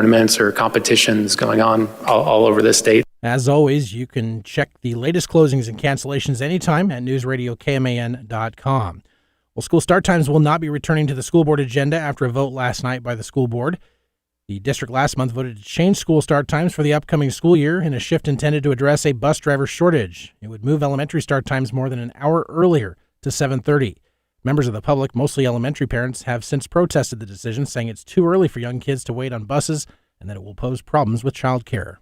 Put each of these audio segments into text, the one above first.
tournaments or competitions going on all over the state. As always, you can check the latest closings and cancellations anytime at newsradiokman.com. Well, school start times will not be returning to the school board agenda after a vote last night by the school board. The district last month voted to change school start times for the upcoming school year in a shift intended to address a bus driver shortage. It would move elementary start times more than an hour earlier to 7:30. Members of the public, mostly elementary parents, have since protested the decision, saying it's too early for young kids to wait on buses and that it will pose problems with childcare.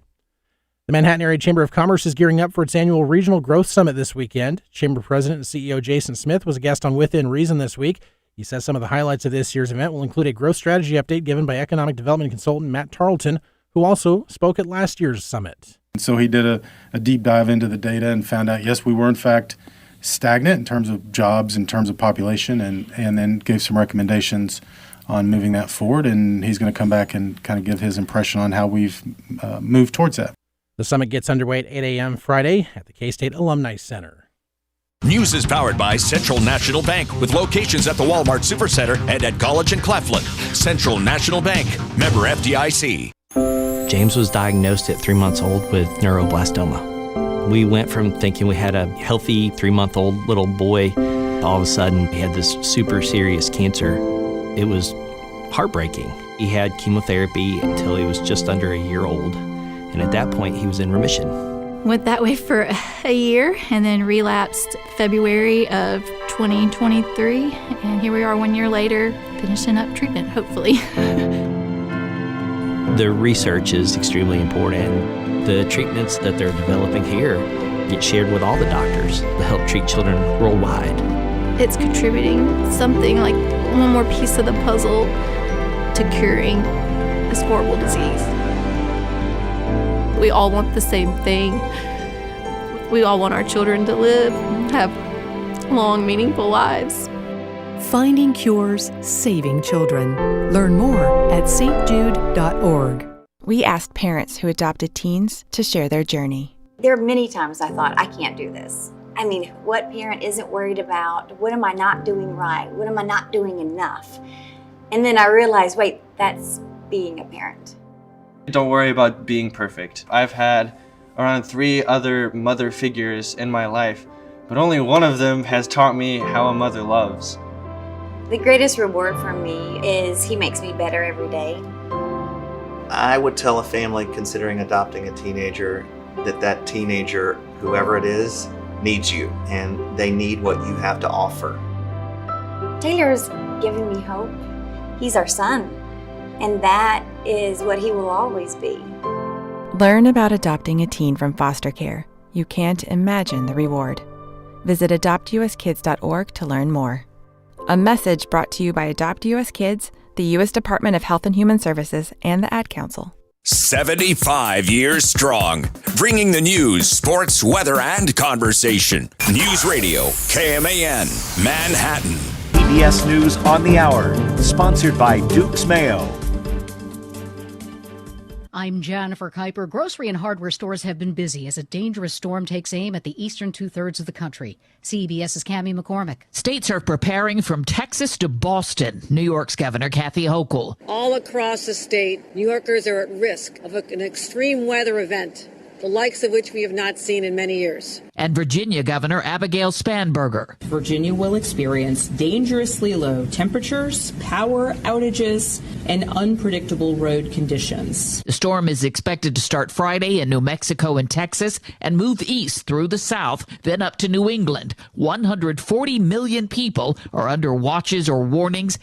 The Manhattan Area Chamber of Commerce is gearing up for its annual Regional Growth Summit this weekend. Chamber President and CEO Jason Smith was a guest on Within Reason this week. He says some of the highlights of this year's event will include a growth strategy update given by economic development consultant Matt Tarleton, who also spoke at last year's summit. So he did a deep dive into the data and found out, yes, we were in fact stagnant in terms of jobs, in terms of population, and then gave some recommendations on moving that forward. And he's going to come back and kind of give his impression on how we've moved towards that. The summit gets underway at 8 a.m. Friday at the K-State Alumni Center. News is powered by Central National Bank with locations at the Walmart Supercenter and at College and Claflin. Central National Bank, member FDIC. James was diagnosed at 3 months old with neuroblastoma. We went from thinking we had a healthy 3-month-old little boy. All of a sudden, he had this super serious cancer. It was heartbreaking. He had chemotherapy until he was just under a year old. And at that point, he was in remission. Went that way for a year and then relapsed February of 2023. And here we are 1 year later, finishing up treatment, hopefully. The research is extremely important. The treatments that they're developing here get shared with all the doctors to help treat children worldwide. It's contributing something like one more piece of the puzzle to curing this horrible disease. We all want the same thing. We all want our children to live, have long, meaningful lives. Finding cures, saving children. Learn more at stjude.org. We asked parents who adopted teens to share their journey. There are many times I thought, I can't do this. I mean, what parent isn't worried about? What am I not doing right? What am I not doing enough? And then I realized, wait, that's being a parent. Don't worry about being perfect. I've had around 3 other mother figures in my life, but only one of them has taught me how a mother loves. The greatest reward for me is he makes me better every day. I would tell a family considering adopting a teenager that teenager, whoever it is, needs you, and they need what you have to offer. Taylor's given me hope. He's our son, and that is what he will always be. Learn about adopting a teen from foster care. You can't imagine the reward. Visit adoptuskids.org to learn more. A message brought to you by Adopt US Kids, the U.S. Department of Health and Human Services, and the Ad Council. 75 years strong, bringing the news, sports, weather, and conversation. News Radio, KMAN, Manhattan. PBS News on the Hour, sponsored by Duke's Mayo. I'm Jennifer Kuiper. Grocery and hardware stores have been busy as a dangerous storm takes aim at the eastern two-thirds of the country. CBS's Cammie McCormick. States are preparing from Texas to Boston. New York's Governor Kathy Hochul. All across the state, New Yorkers are at risk of an extreme weather event, the likes of which we have not seen in many years. And Virginia Governor Abigail Spanberger. Virginia will experience dangerously low temperatures, power outages, and unpredictable road conditions. The storm is expected to start Friday in New Mexico and Texas and move east through the south, then up to New England. 140 million people are under watches or warnings.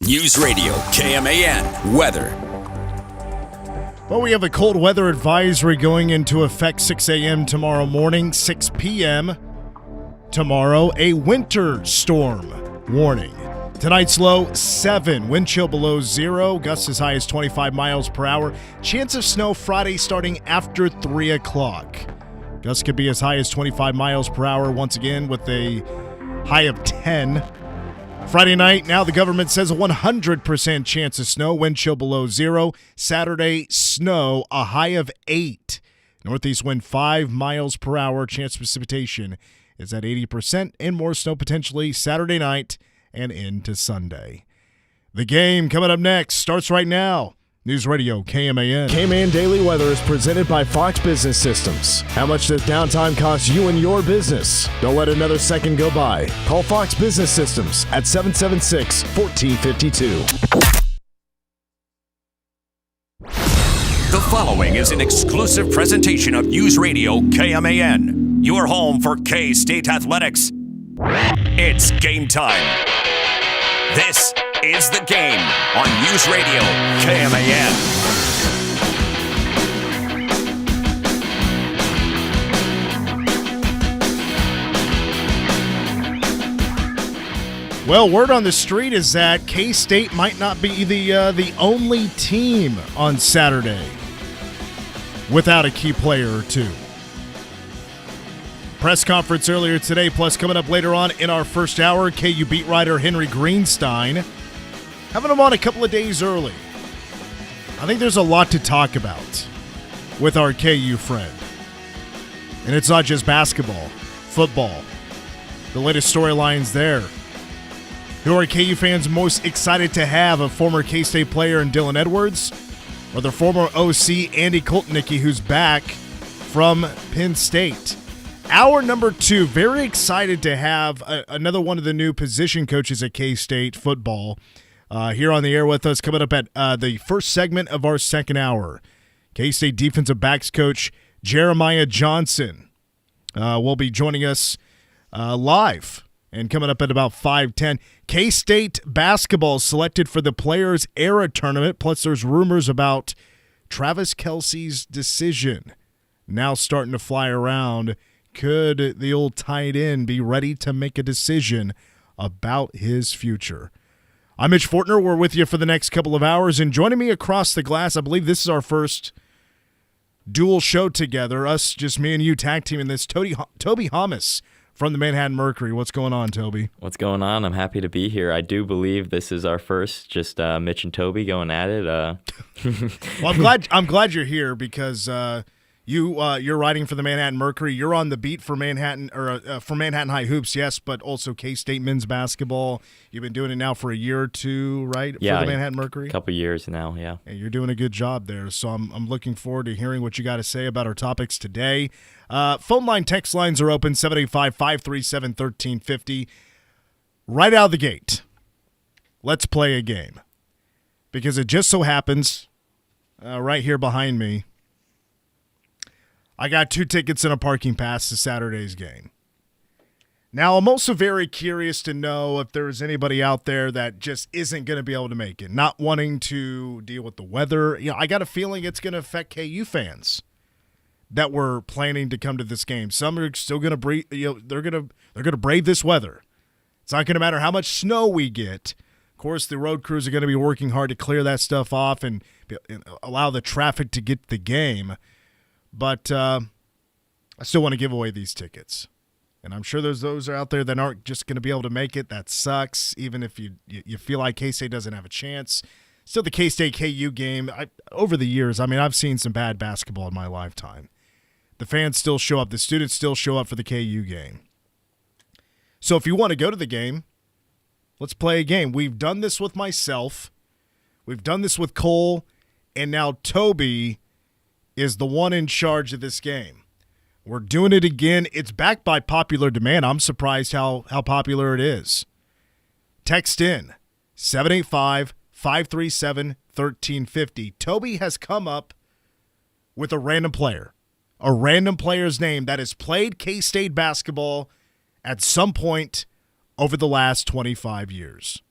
News Radio KMAN weather. Well, we have a cold weather advisory going into effect 6 a.m. tomorrow morning, 6 p.m. tomorrow, a winter storm warning. Tonight's low 7, wind chill below 0, gusts as high as 25 miles per hour. Chance of snow Friday starting after 3 o'clock. Gusts could be as high as 25 miles per hour once again with a high of 10. Friday night, now the government says a 100% chance of snow, wind chill below 0. Saturday, snow, a high of 8. Northeast wind 5 miles per hour, chance of precipitation is at 80%, and more snow potentially Saturday night and into Sunday. The game coming up next starts right now. News Radio KMAN. KMAN Daily Weather is presented by Fox Business Systems. How much does downtime cost you and your business? Don't let another second go by. Call Fox Business Systems at 776-1452. The following is an exclusive presentation of News Radio KMAN, your home for K-State athletics. It's game time. This is The Game on News Radio KMAN. Well, word on the street is that K-State might not be the only team on Saturday without a key player or two. Press conference earlier today, plus coming up later on in our first hour, KU beat writer Henry Greenstein. Having him on a couple of days early. I think there's a lot to talk about with our KU friend. And it's not just basketball, football. The latest storylines there. Who are KU fans most excited to have? A former K-State player in Dylan Edwards, or their former OC Andy Koltnicki, who's back from Penn State? Hour number 2, very excited to have another one of the new position coaches at K-State football here on the air with us, coming up at the first segment of our second hour. K-State defensive backs coach Jeremiah Johnson will be joining us live and coming up at about 5:10. K-State basketball selected for the Players Era Tournament, plus there's rumors about Travis Kelce's decision now starting to fly around. Could the old tight end be ready to make a decision about his future? I'm Mitch Fortner. We're with you for the next couple of hours, and joining me across the glass, I believe this is our first dual show together, us, just me and you, tag teaming this, Toby Hamas from the Manhattan Mercury. What's going on, Toby? What's going on? I'm happy to be here. I do believe this is our first, just Mitch and Toby going at it. Well, I'm glad you're here because you're writing for the Manhattan Mercury. You're on the beat for Manhattan for Manhattan High Hoops, yes, but also K-State men's basketball. You've been doing it now for a year or two, right? Yeah, for the Manhattan Mercury. A couple years now, yeah. And you're doing a good job there. So I'm looking forward to hearing what you got to say about our topics today. Phone line, text lines are open, 785-537-1350. Right out of the gate, let's play a game. Because it just so happens, right here behind me, I got 2 tickets and a parking pass to Saturday's game. Now, I'm also very curious to know if there's anybody out there that just isn't going to be able to make it, not wanting to deal with the weather. You know, I got a feeling it's going to affect KU fans that were planning to come to this game. Some are still going to brave, they're going to brave this weather. It's not going to matter how much snow we get. Of course, the road crews are going to be working hard to clear that stuff off and allow the traffic to get to the game. But I still want to give away these tickets. And I'm sure there's those out there that aren't just going to be able to make it. That sucks, even if you feel like K-State doesn't have a chance. Still, the K-State-KU game, over the years, I've seen some bad basketball in my lifetime. The fans still show up. The students still show up for the KU game. So if you want to go to the game, let's play a game. We've done this with myself. We've done this with Cole. And now Toby is the one in charge of this game. We're doing it again. It's backed by popular demand. I'm surprised how popular it is. Text in 785-537-1350. Toby has come up with a random player's name that has played K-State basketball at some point over the last 25 years.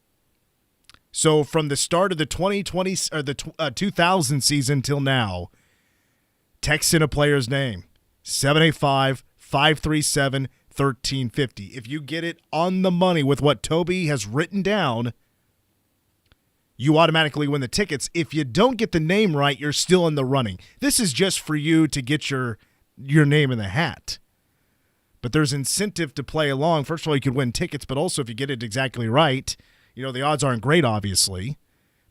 So from the start of the 2020 or the 2000 season till now, text in a player's name, 785-537-1350. If you get it on the money with what Toby has written down, you automatically win the tickets. If you don't get the name right, you're still in the running. This is just for you to get your name in the hat. But there's incentive to play along. First of all, you could win tickets, but also if you get it exactly right, the odds aren't great, obviously.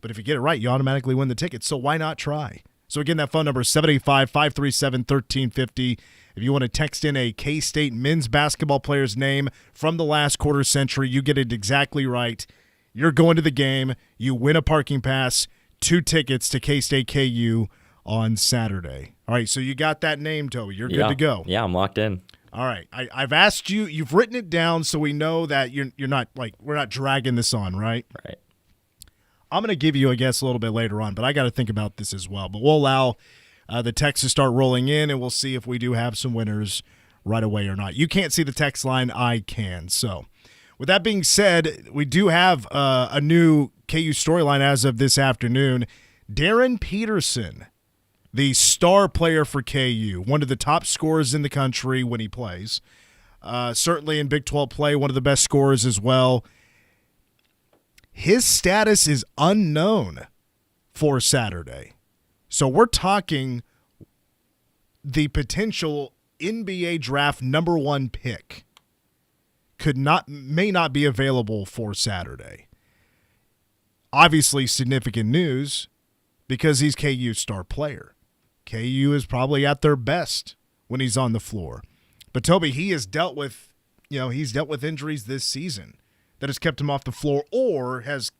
But if you get it right, you automatically win the tickets. So why not try? So again, that phone number is 785-537-1350. If you want to text in a K-State men's basketball player's name from the last quarter century, you get it exactly right. You're going to the game. You win a parking pass, 2 tickets to K-State KU on Saturday. All right, so you got that name, Toby. You're good to go. Yeah, I'm locked in. All right, I've asked you. You've written it down, so we know that you're not we're not dragging this on, right? Right. I'm going to give you a guess a little bit later on, but I got to think about this as well. But we'll allow the texts to start rolling in, and we'll see if we do have some winners right away or not. You can't see the text line. I can. So with that being said, we do have a new KU storyline as of this afternoon. Darryn Peterson, the star player for KU, one of the top scorers in the country when he plays. Certainly in Big 12 play, one of the best scorers as well. His status is unknown for Saturday. So we're talking the potential NBA draft number 1 pick may not be available for Saturday. Obviously significant news because he's KU's star player. KU is probably at their best when he's on the floor. But Toby, he has dealt with, he's dealt with injuries this season that has kept him off the floor or has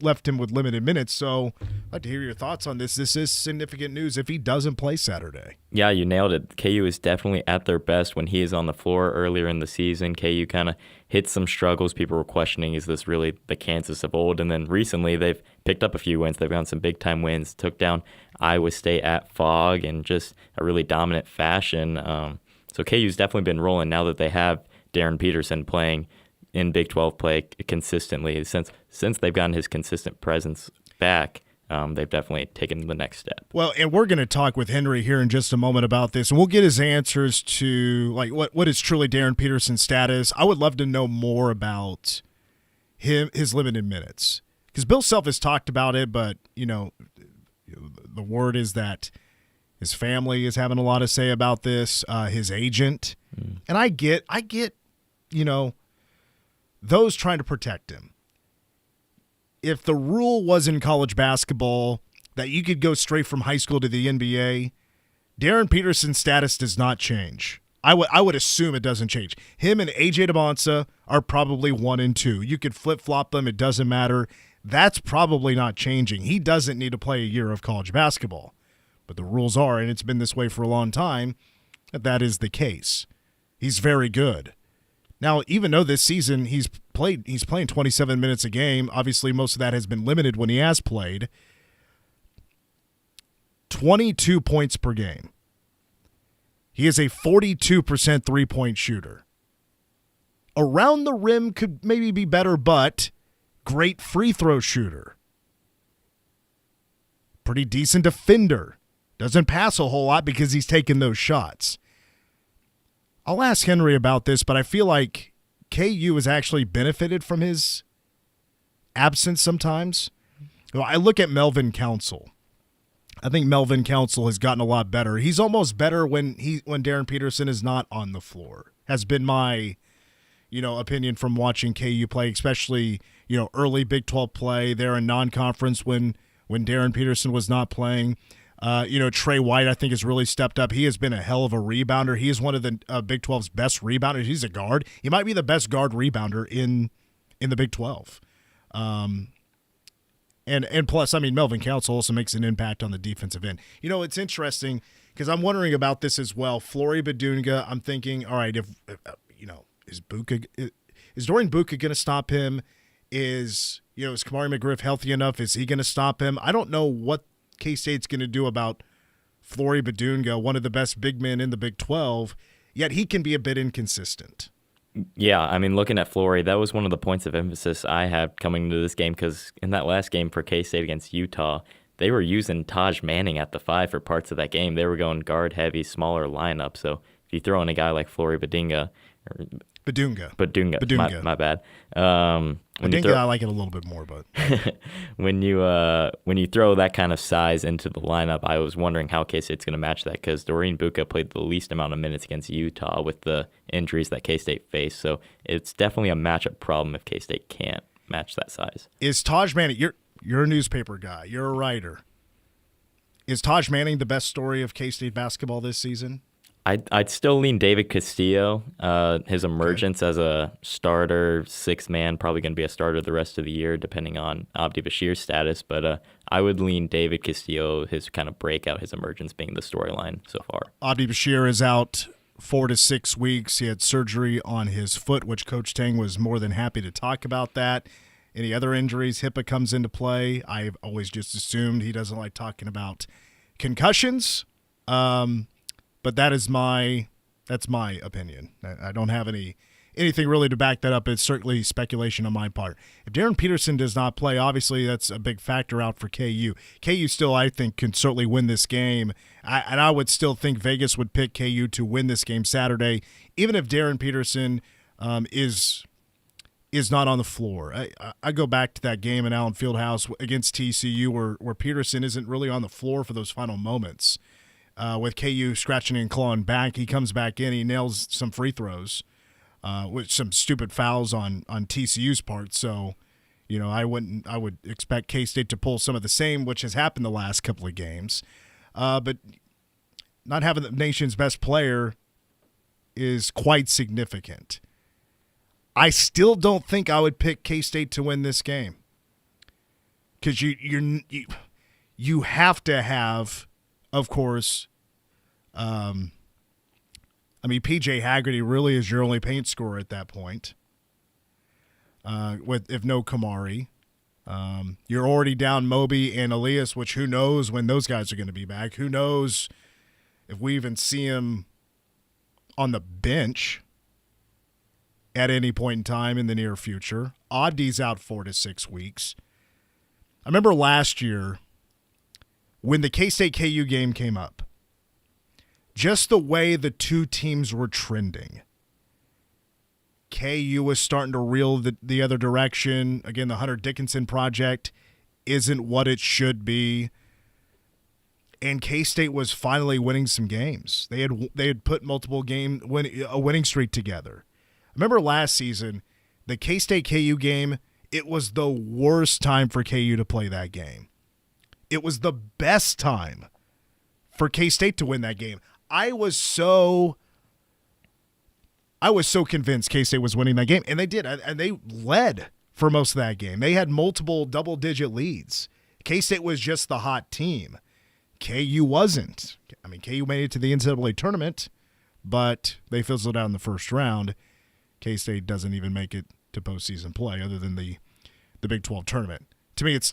left him with limited minutes. So I'd like to hear your thoughts on this. This is significant news if he doesn't play Saturday. Yeah, you nailed it. KU is definitely at their best when he is on the floor. Earlier in the season, KU kind of hit some struggles. People were questioning, is this really the Kansas of old? And then recently they've picked up a few wins. They've gotten some big-time wins, took down Iowa State at Fog in just a really dominant fashion. So KU's definitely been rolling now that they have Darryn Peterson playing in Big 12 play consistently. Since they've gotten his consistent presence back, they've definitely taken the next step. Well, and we're going to talk with Henry here in just a moment about this, and we'll get his answers to what is truly Darryn Peterson's status. I would love to know more about his limited minutes, because Bill Self has talked about it, but the word is that his family is having a lot to say about this. His agent, and I get, those trying to protect him. If the rule was in college basketball that you could go straight from high school to the NBA, Darryn Peterson's status does not change. I would assume it doesn't change. Him and AJ DeBonsa are probably 1 and 2. You could flip-flop them. It doesn't matter. That's probably not changing. He doesn't need to play a year of college basketball. But the rules are, and it's been this way for a long time, that is the case. He's very good. Now, even though this season he's playing 27 minutes a game, obviously most of that has been limited when he has played, 22 points per game. He is a 42% three-point shooter. Around the rim could maybe be better, but great free throw shooter. Pretty decent defender. Doesn't pass a whole lot because he's taking those shots. I'll ask Henry about this, but I feel like KU has actually benefited from his absence sometimes. I look at Melvin Council. I think Melvin Council has gotten a lot better. He's almost better when Darryn Peterson is not on the floor. Has been my, opinion from watching KU play, especially, early Big 12 play there in non-conference when Darryn Peterson was not playing. Trey White, I think, has really stepped up. He has been a hell of a rebounder. He is one of the Big 12's best rebounders. He's a guard. He might be the best guard rebounder in the Big 12. And plus, Melvin Council also makes an impact on the defensive end. It's interesting because I'm wondering about this as well. Flory Badunga, I'm thinking, all right, is Dorian Buka going to stop him? Is Kamari McGriff healthy enough? Is he going to stop him? I don't know what K-State's going to do about Flory Badunga, one of the best big men in the Big 12, yet he can be a bit inconsistent. Yeah, I mean, looking at Flory, that was one of the points of emphasis I had coming into this game because in that last game for K-State against Utah, they were using Taj Manning at the 5 for parts of that game. They were going guard-heavy, smaller lineup. So if you throw in a guy like Flory Badunga, my bad. Badunga, I like it a little bit more, but when you throw that kind of size into the lineup, I was wondering how K-State's going to match that because Doreen Buka played the least amount of minutes against Utah with the injuries that K-State faced. So it's definitely a matchup problem if K-State can't match that size. Is Taj Manning? You're a newspaper guy. You're a writer. Is Taj Manning the best story of K-State basketball this season? I'd still lean David Castillo. His emergence as a starter, 6th man, probably going to be a starter the rest of the year, depending on Abdi Bashir's status. But I would lean David Castillo, his kind of breakout, his emergence being the storyline so far. Abdi Bashir is out 4 to 6 weeks. He had surgery on his foot, which Coach Tang was more than happy to talk about that. Any other injuries, HIPAA comes into play. I've always just assumed he doesn't like talking about concussions. But that's my opinion. I don't have anything really to back that up. It's certainly speculation on my part. If Darryn Peterson does not play, obviously that's a big factor out for KU. KU still, I think, can certainly win this game. And I would still think Vegas would pick KU to win this game Saturday, even if Darryn Peterson is not on the floor. I go back to that game in Allen Fieldhouse against TCU where Peterson isn't really on the floor for those final moments. With KU scratching and clawing back, he comes back in, he nails some free throws, with some stupid fouls on TCU's part. So, I would expect K-State to pull some of the same, which has happened the last couple of games. But not having the nation's best player is quite significant. I still don't think I would pick K-State to win this game because you have to have. Of course, P.J. Haggerty really is your only paint scorer at that point. If no Kamari, you're already down Moby and Elias, which who knows when those guys are going to be back? Who knows if we even see him on the bench at any point in time in the near future? Abdi's out 4 to 6 weeks. I remember last year, when the K-State KU game came up, just the way the two teams were trending, KU was starting to reel the other direction. Again, the Hunter Dickinson project isn't what it should be. And K-State was finally winning some games. They had put multiple a winning streak together. I remember last season, the K-State KU game, it was the worst time for KU to play that game. It was the best time for K-State to win that game. I was so convinced K-State was winning that game, and they did. And they led for most of that game. They had multiple double-digit leads. K-State was just the hot team. KU wasn't. KU made it to the NCAA tournament, but they fizzled out in the first round. K-State doesn't even make it to postseason play other than the Big 12 tournament. To me, it's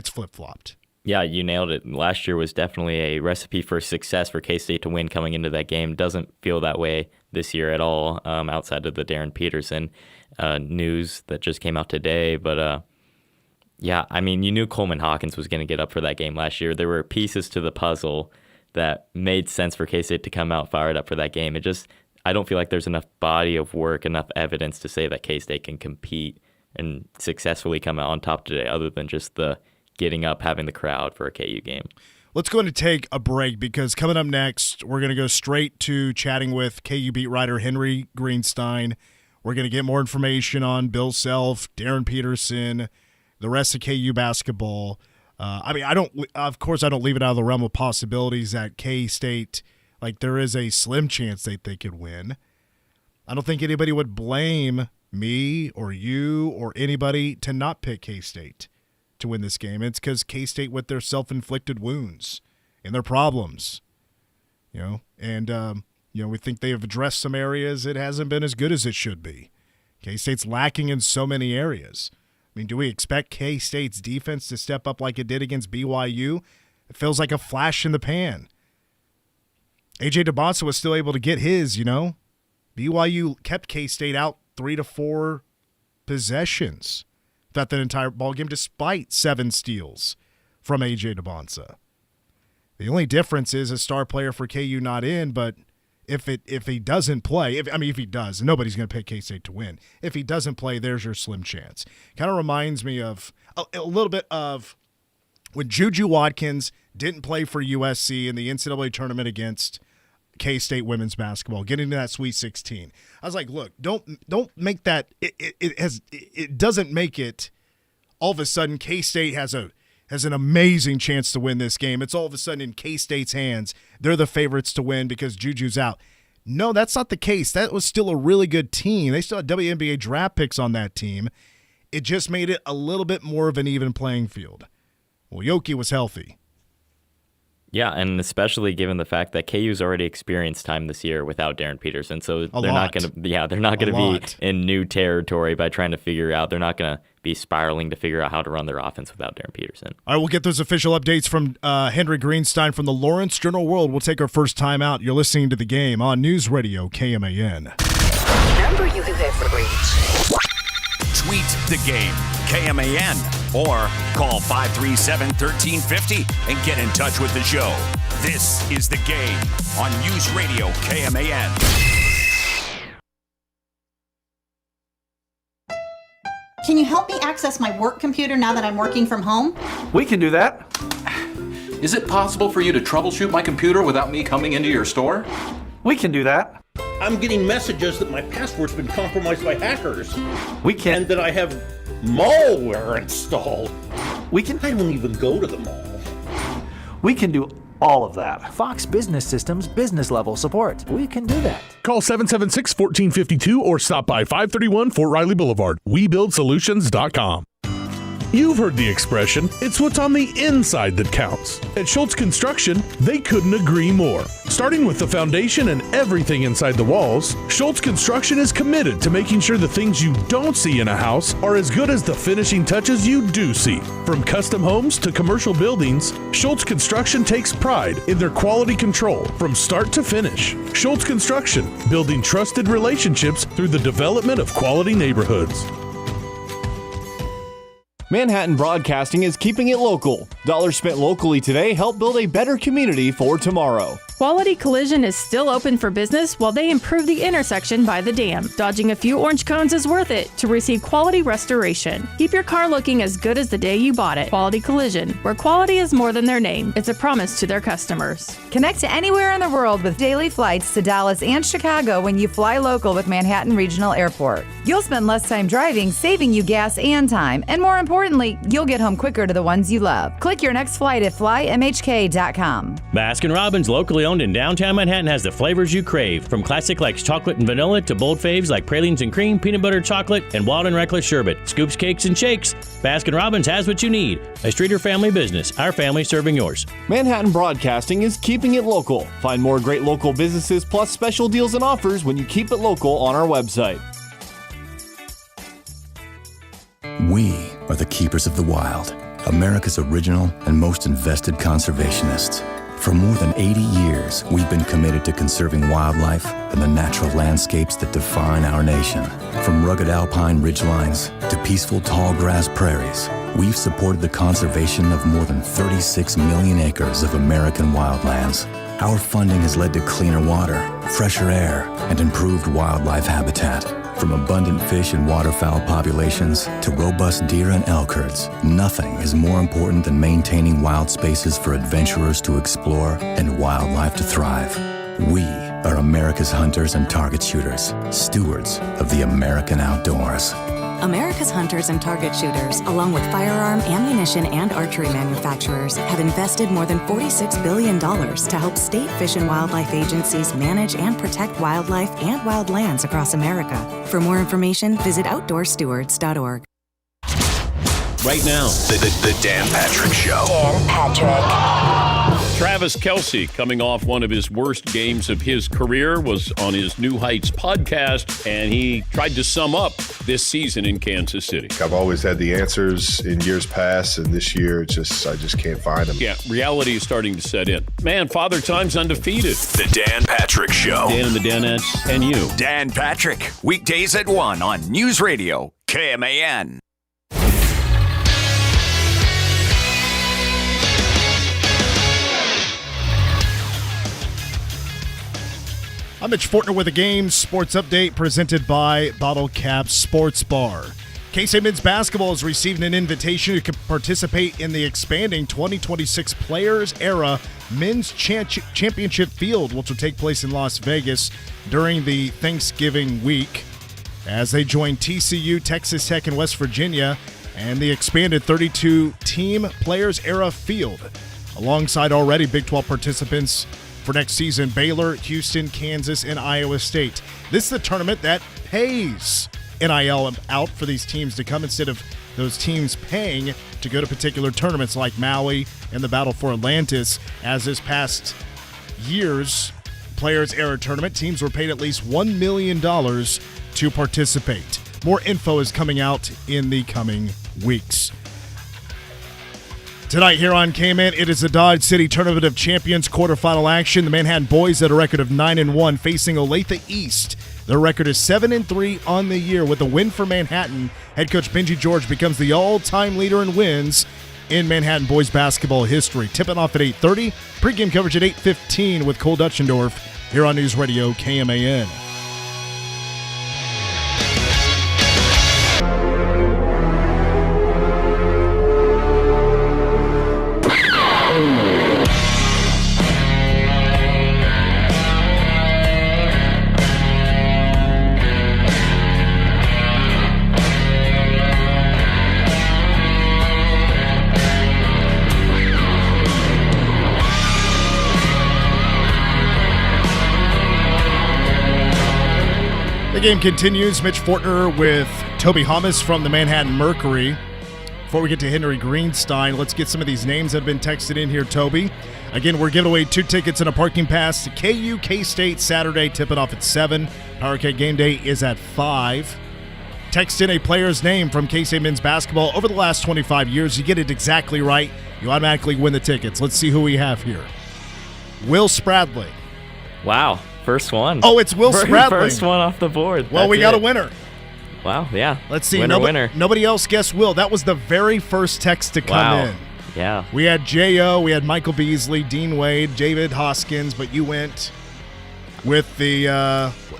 flip-flopped. Yeah, you nailed it. Last year was definitely a recipe for success for K-State to win coming into that game. Doesn't feel that way this year at all, outside of the Darryn Peterson news that just came out today. But, you knew Coleman Hawkins was going to get up for that game last year. There were pieces to the puzzle that made sense for K-State to come out fired up for that game. I don't feel like there's enough body of work, enough evidence to say that K-State can compete and successfully come out on top today other than just the getting up, having the crowd for a KU game. Let's go and take a break because coming up next, we're going to go straight to chatting with KU beat writer Henry Greenstein. We're going to get more information on Bill Self, Darryn Peterson, the rest of KU basketball. I don't leave it out of the realm of possibilities that K-State, there is a slim chance that they could win. I don't think anybody would blame me or you or anybody to not pick K-State to win this game. It's because K-State with their self-inflicted wounds and their problems, we think they have addressed some areas. It hasn't been as good as it should be. K-State's lacking in so many areas. Do we expect K-State's defense to step up like it did against BYU? It feels like a flash in the pan. A.J. DeBonsa was still able to get his, BYU kept K-State out 3 to 4 possessions throughout that entire ballgame, despite 7 steals from A.J. DeBonsa. The only difference is a star player for KU not in, but if he doesn't play, if he does, nobody's going to pick K-State to win. If he doesn't play, there's your slim chance. Kind of reminds me of a little bit of when Juju Watkins didn't play for USC in the NCAA tournament against K-State women's basketball, getting to that Sweet 16. I was like, look, don't make that. It doesn't make it. All of a sudden, K-State has an amazing chance to win this game. It's all of a sudden in K-State's hands. They're the favorites to win because Juju's out. No, that's not the case. That was still a really good team. They still had WNBA draft picks on that team. It just made it a little bit more of an even playing field. Well, Yoki was healthy. Yeah, and especially given the fact that KU's already experienced time this year without Darryn Peterson, so they're not going to be in new territory by trying to figure out. They're not going to be spiraling to figure out how to run their offense without Darryn Peterson. All right, we'll get those official updates from Henry Greenstein from the Lawrence Journal-World. We'll take our first time out. You're listening to The Game on News Radio KMAN. Number you have reached. Tweet The Game, KMAN, or call 537-1350 and get in touch with the show. This is The Game on News Radio KMAN. Can you help me access my work computer now that I'm working from home? We can do that. Is it possible for you to troubleshoot my computer without me coming into your store? We can do that. I'm getting messages that my password's been compromised by hackers. We can. And that I have malware installed. We can. I don't even go to the mall. We can do all of that. Fox Business Systems business level support. We can do that. Call 776-1452 or stop by 531 Fort Riley Boulevard. WeBuildSolutions.com. You've heard the expression, it's what's on the inside that counts. At Schultz Construction, they couldn't agree more. Starting with the foundation and everything inside the walls, Schultz Construction is committed to making sure the things you don't see in a house are as good as the finishing touches you do see. From custom homes to commercial buildings, Schultz Construction takes pride in their quality control from start to finish. Schultz Construction, building trusted relationships through the development of quality neighborhoods. Manhattan Broadcasting is keeping it local. Dollars spent locally today help build a better community for tomorrow. Quality Collision is still open for business while they improve the intersection by the dam. Dodging a few orange cones is worth it to receive quality restoration. Keep your car looking as good as the day you bought it. Quality Collision, where quality is more than their name. It's a promise to their customers. Connect to anywhere in the world with daily flights to Dallas and Chicago when you fly local with Manhattan Regional Airport. You'll spend less time driving, saving you gas and time, and more importantly, you'll get home quicker to the ones you love. Click your next flight at flymhk.com. Baskin-Robbins, locally owned in downtown Manhattan, has the flavors you crave. From classic like chocolate and vanilla to bold faves like pralines and cream, peanut butter chocolate, and wild and reckless sherbet. Scoops, cakes, and shakes. Baskin-Robbins has what you need. A Streeter family business. Our family serving yours. Manhattan Broadcasting is keeping it local. Find more great local businesses plus special deals and offers when you keep it local on our website. We are the keepers of the wild, America's original and most invested conservationists. For more than 80 years, we've been committed to conserving wildlife and the natural landscapes that define our nation. From rugged alpine ridgelines to peaceful tall grass prairies, we've supported the conservation of more than 36 million acres of American wildlands. Our funding has led to cleaner water, fresher air, and improved wildlife habitat. From abundant fish and waterfowl populations to robust deer and elk herds, nothing is more important than maintaining wild spaces for adventurers to explore and wildlife to thrive. We are America's hunters and target shooters, stewards of the American outdoors. America's hunters and target shooters, along with firearm, ammunition, and archery manufacturers, have invested more than $46 billion to help state fish and wildlife agencies manage and protect wildlife and wildlands across America. For more information, visit outdoorstewards.org. Right now, the Dan Patrick Show. Dan Patrick. Travis Kelce, coming off one of his worst games of his career, was on his New Heights podcast, and he tried to sum up this season in Kansas City. I've always had the answers in years past, and this year, I just can't find them. Yeah, reality is starting to set in. Man, Father Time's undefeated. The Dan Patrick Show. Dan and the Danettes and you. Dan Patrick, weekdays at 1 on News Radio, KMAN. I'm Mitch Fortner with a game sports update presented by Bottle Cap Sports Bar. K-State men's basketball has received an invitation to participate in the expanding 2026 Players Era Men's Championship Field, which will take place in Las Vegas during the Thanksgiving week as they join TCU, Texas Tech, and West Virginia and the expanded 32-team Players Era Field, alongside already Big 12 participants for next season: Baylor, Houston, Kansas, and Iowa State. This is the tournament that pays NIL out for these teams to come instead of those teams paying to go to particular tournaments like Maui and the Battle for Atlantis. As this past year's Players Era tournament, teams were paid at least $1 million to participate. More info is coming out in the coming weeks. Tonight here on KMAN, it is the Dodge City Tournament of Champions quarterfinal action. The Manhattan boys at a record of 9-1 facing Olathe East. Their record is 7-3 on the year. With a win for Manhattan, head coach Benji George becomes the all-time leader in wins in Manhattan boys basketball history. Tipping off at 8:30. Pregame coverage at 8:15 with Cole Dutchendorf here on News Radio KMAN. The game continues. Mitch Fortner with Toby Hummus from the Manhattan Mercury. Before we get to Henry Greenstein, let's get some of these names that have been texted in here, Toby. Again, we're giving away 2 tickets and a parking pass to KU K-State Saturday. Tip it off at 7. Powerade Game Day is at 5. Text in a player's name from K-State men's basketball over the last 25 years. You get it exactly right, you automatically win the tickets. Let's see who we have here. Will Spradley. Wow. First one. Oh, it's Will Spradley. First one off the board. Well, we got a winner. Wow, yeah. Let's see. Winner. Nobody else guessed Will. That was the very first text to come in. Yeah. We had J.O., we had Michael Beasley, Dean Wade, David Hoskins, but you went with the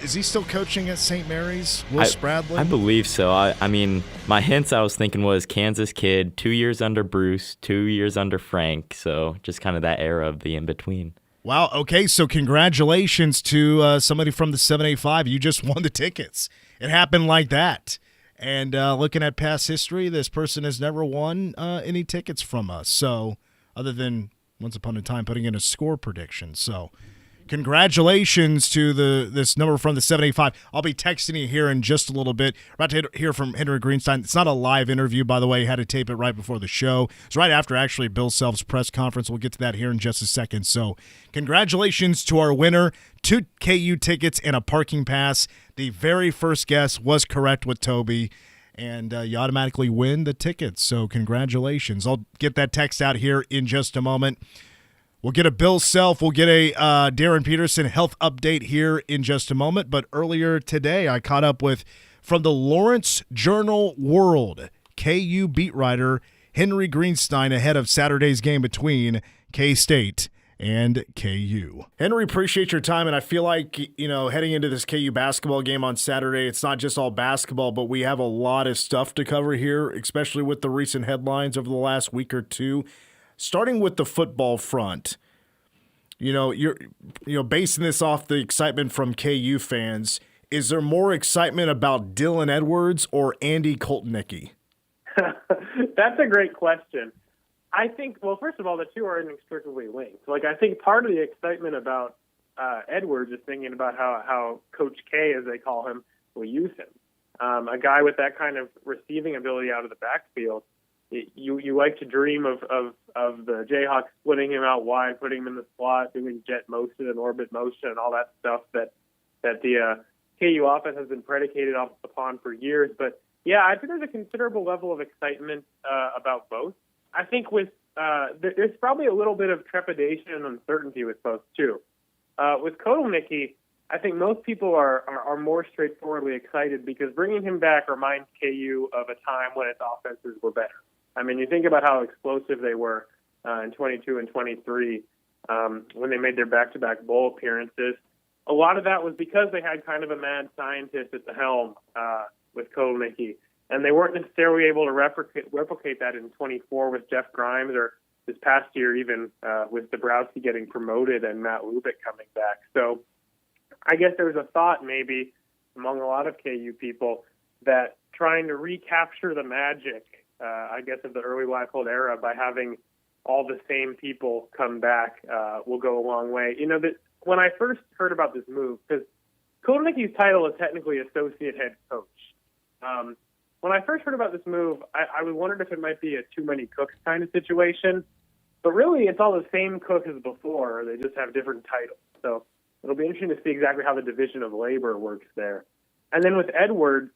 is he still coaching at St. Mary's, Will Spradley? I believe so. I mean, my hints I was thinking was Kansas kid, 2 years under Bruce, 2 years under Frank, so just kind of that era of the in-between. Wow, okay, so congratulations to somebody from the 785. You just won the tickets. It happened like that. And looking at past history, this person has never won any tickets from us. So, other than once upon a time putting in a score prediction. So, congratulations to this number from the 785. I'll be texting you here in just a little bit. We're about to hear from Henry Greenstein. It's not a live interview, by the way. Had to tape it right before the show. It's right after, actually, Bill Self's press conference. We'll get to that here in just a second. So, congratulations to our winner. 2 KU tickets and a parking pass. The very first guess was correct with Toby, and you automatically win the tickets. So, congratulations. I'll get that text out here in just a moment. We'll get a Bill Self. We'll get a Darryn Peterson health update here in just a moment. But earlier today, I caught up with, from the Lawrence Journal-World, KU beat writer Henry Greenstein ahead of Saturday's game between K-State and KU. Henry, appreciate your time, and I feel like, heading into this KU basketball game on Saturday, it's not just all basketball, but we have a lot of stuff to cover here, especially with the recent headlines over the last week or two. Starting with the football front, you're basing this off the excitement from KU fans. Is there more excitement about Dylan Edwards or Andy Koltnicki? That's a great question. I think, well, first of all, the two are inextricably linked. I think part of the excitement about Edwards is thinking about how Coach K, as they call him, will use him. A guy with that kind of receiving ability out of the backfield. you like to dream of the Jayhawks splitting him out wide, putting him in the slot, doing jet motion and orbit motion and all that stuff that the KU offense has been predicated upon for years. But yeah, I think there's a considerable level of excitement about both. I think there's probably a little bit of trepidation and uncertainty with both too. With Kotelnicki, I think most people are more straightforwardly excited because bringing him back reminds KU of a time when its offenses were better. I mean, you think about how explosive they were in 22 and 23 when they made their back-to-back bowl appearances. A lot of that was because they had kind of a mad scientist at the helm with Kotelnicki, and they weren't necessarily able to replicate that in 24 with Jeff Grimes or this past year even with Dabrowski getting promoted and Matt Lubick coming back. So I guess there's a thought maybe among a lot of KU people that trying to recapture the magic, I guess, of the early Leipold era by having all the same people come back will go a long way. You know, when I first heard about this move, because Kotelnicki's title is technically associate head coach. When I first heard about this move, I was wondering if it might be a too many cooks kind of situation. But really, it's all the same cook as before. They just have different titles. So it'll be interesting to see exactly how the division of labor works there. And then with Edwards,